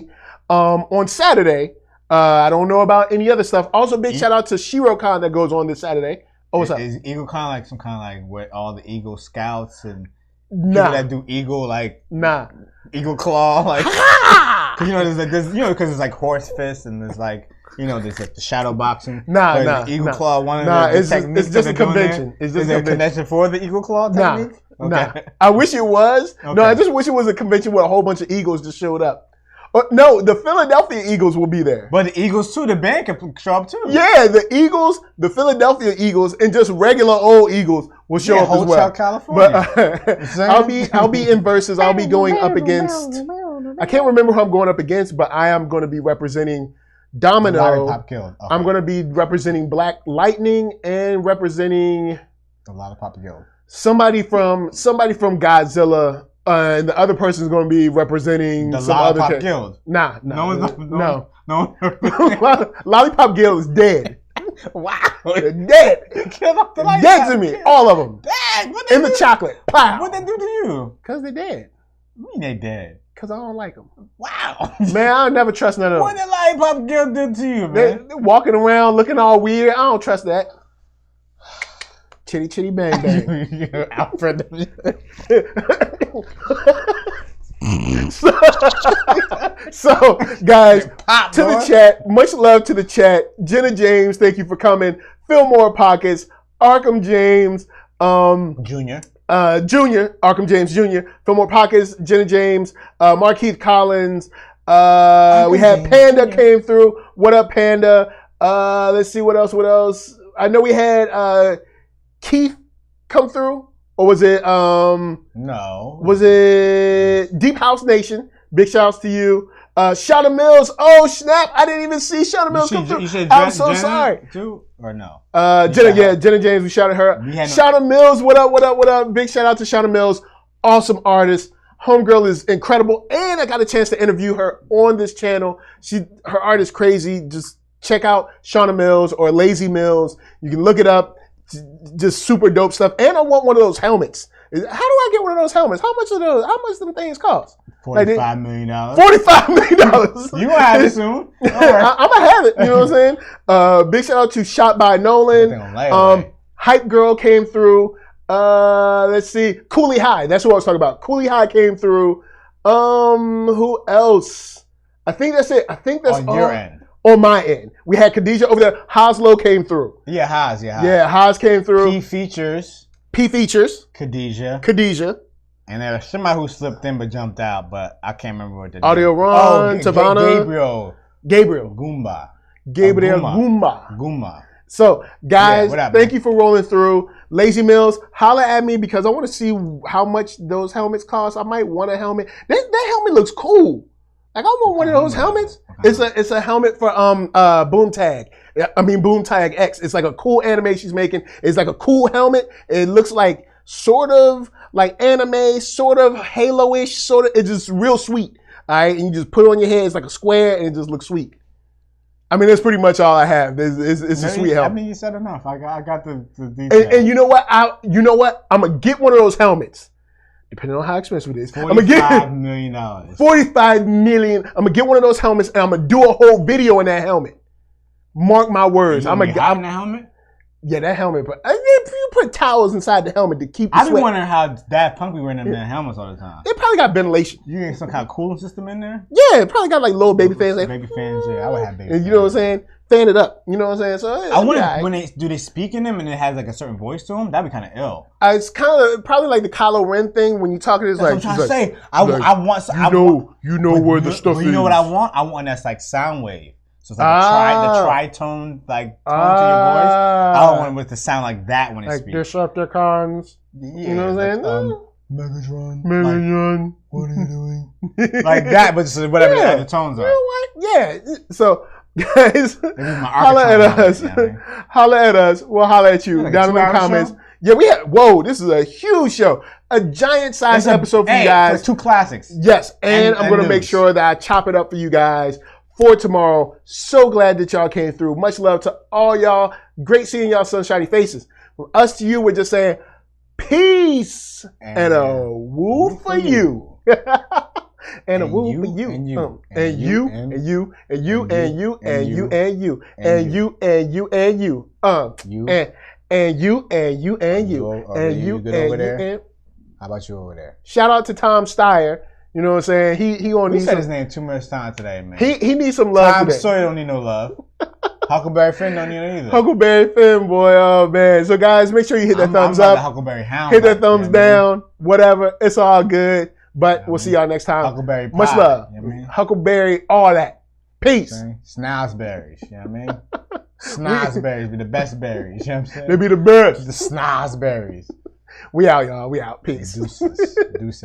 A: on Saturday. I don't know about any other stuff. Also, big shout out to ShiroCon that goes on this Saturday. Oh, what's up?
B: Is EagleCon like some kind of like where all the Eagle Scouts and people that do Eagle Eagle Claw, like because because it's like horse fist and there's like there's like the shadow boxing. Eagle Claw one.
A: It's just a convention.
B: Is there a convention for the Eagle Claw technique?
A: Nah. I wish it was. Okay. No, I just wish it was a convention where a whole bunch of Eagles just showed up. No, the Philadelphia Eagles will be there.
B: But the Eagles too, the band can show up too.
A: Yeah, the Eagles, the Philadelphia Eagles, and just regular old Eagles will show up as well.
B: California.
A: But I'll be in verses. I'll be going up against. I can't remember who I'm going up against, but I am going to be representing Domino.
B: Lollipop Killed. Okay.
A: I'm going to be representing Black Lightning and representing
B: the Lollipop Killed.
A: Somebody from Godzilla. And the other person is going to be representing
B: the
A: some
B: Lollipop
A: other
B: Guild.
A: No.
B: No.
A: Lollipop Guild is dead.
B: Wow.
A: They're dead.
B: Killed off the
A: dead to me. Killed. All of them.
B: Dad,
A: in the chocolate. Wow.
B: What'd they do to you?
A: Because they're dead.
B: What do you mean they dead?
A: Because I don't like them.
B: Wow.
A: Man, I'll never trust none of them.
B: What did Lollipop Guild do to you, man?
A: They're walking around looking all weird. I don't trust that. Chitty chitty bang bang.
B: Alfred.
A: so guys, the chat. Much love to the chat. Jenna James, thank you for coming. Fillmore Pockets, Arkham James,
B: Junior,
A: Arkham James Jr., Fillmore Pockets, Jenna James, Markeith Collins. We had Panda came through. What up, Panda? Let's see what else. I know we had Keith come through, or was it
B: no?
A: Was it Deep House Nation? Big shouts to you. Shauna Mills. Oh snap! I didn't even see Shauna Mills come through. I'm so sorry.
B: Too or no?
A: Jenna James. We shouted her. Shauna Mills. What up? Big shout out to Shauna Mills. Awesome artist. Homegirl is incredible, and I got a chance to interview her on this channel. Her art is crazy. Just check out Shauna Mills or Lazy Mills. You can look it up. Just super dope stuff. And I want one of those helmets. How do I get one of those helmets? How much them things cost?
B: $45 million.
A: $45 million.
B: You gonna have it soon.
A: I'm gonna have it. You know what I'm saying? Big shout out to Shot by Nolan. Hype Girl came through. Let's see. Cooley High. That's what I was talking about. Cooley High came through. Who else? I think that's it. I think that's
B: on your end.
A: On my end. We had Khadijah over there. Haslo came through.
B: Yeah, Haas.
A: Yeah, Haas came through.
B: P Features.
A: Khadijah.
B: Khadijah. And there was somebody who slipped in but jumped out, but I can't remember what the
A: Audio
B: name.
A: Ron, Tavana.
B: Gabriel Goomba.
A: Gabriel Goomba.
B: Goomba.
A: So, guys,
B: up,
A: thank you for rolling through. Lazy Mills, holla at me because I want to see how much those helmets cost. I might want a helmet. That helmet looks cool. Like I want one of those helmets. It's a helmet for Boom Tag. Boom Tag X. It's like a cool anime she's making. It's like a cool helmet. It looks like sort of like anime, sort of Halo-ish, sort of. It's just real sweet. All right, and you just put it on your head. It's like a square, and it just looks sweet. That's pretty much all I have. It's a sweet helmet.
B: You said enough. I got the details.
A: And you know what? I'm gonna get one of those helmets. Depending on how expensive it is, I'm gonna get
B: $45 million.
A: $45 million. I'm gonna get one of those helmets, and I'm gonna do a whole video in that helmet. Mark my words.
B: I'm gonna get in that helmet.
A: Yeah, that helmet. But you put towels inside the helmet to keep.
B: I've been wondering how Daft Punk be wearing them helmets all the time.
A: It probably got ventilation.
B: You get some kind of cooling system in there.
A: Yeah, it probably got like little baby fans.
B: Baby fans. Yeah, I would have baby.
A: And you know what I'm saying? Fan it up. You know what I'm saying? So
B: I wonder when they speak in them and it has like a certain voice to them. That'd be kind of ill.
A: It's kind of probably like the Kylo Ren thing when you talking. It's
B: that's
A: like
B: what I'm trying to say. I want.
A: You know where the stuff is.
B: You know what I want? I want that's like sound wave. So it's like the tritone, like tone to your voice. I don't want it to sound like that when it
A: like
B: speaks.
A: Decepticons.
B: Yeah,
A: you know what I'm saying?
B: Megatron.
A: What are you doing?
B: Like that, but just whatever the other tones are.
A: You know what? Yeah. So, guys,
B: holla
A: at us. Holla at us. We'll holla at you down in the comments.
B: Show?
A: Yeah, this is a huge show. A giant size episode for you guys.
B: For 2 classics.
A: Yes, and I'm going to make sure that I chop it up for you guys for tomorrow. So glad that y'all came through. Much love to all y'all. Great seeing y'all sunshiny faces. From us to you, we're just saying peace and a woo for you. And a woo for you. And you. And you. And you. And you. And you. And you. And you. And you. And you. And you. And you. And you. And you. And you. And you.
B: How about you over there?
A: Shout out to Tom Steyer. You know what I'm saying? He gonna need
B: said his name too much time today, man.
A: He needs some love
B: Tom
A: today.
B: Sawyer don't need no love. Huckleberry Finn don't need it either.
A: Huckleberry Finn, boy, oh man. So guys, make sure you hit that thumbs up.
B: Huckleberry Hound.
A: Hit that thumbs down. Whatever. It's all good. But we'll see y'all next time.
B: Huckleberry pie.
A: Much love.
B: You know what I mean?
A: Huckleberry, all that. Peace.
B: Okay. Snozberries. You know what I mean? Snozberries be the best berries. You know what I'm saying?
A: They be the best.
B: The snozberries.
A: We out, y'all. We out. Peace.
B: Deuces. Deuce.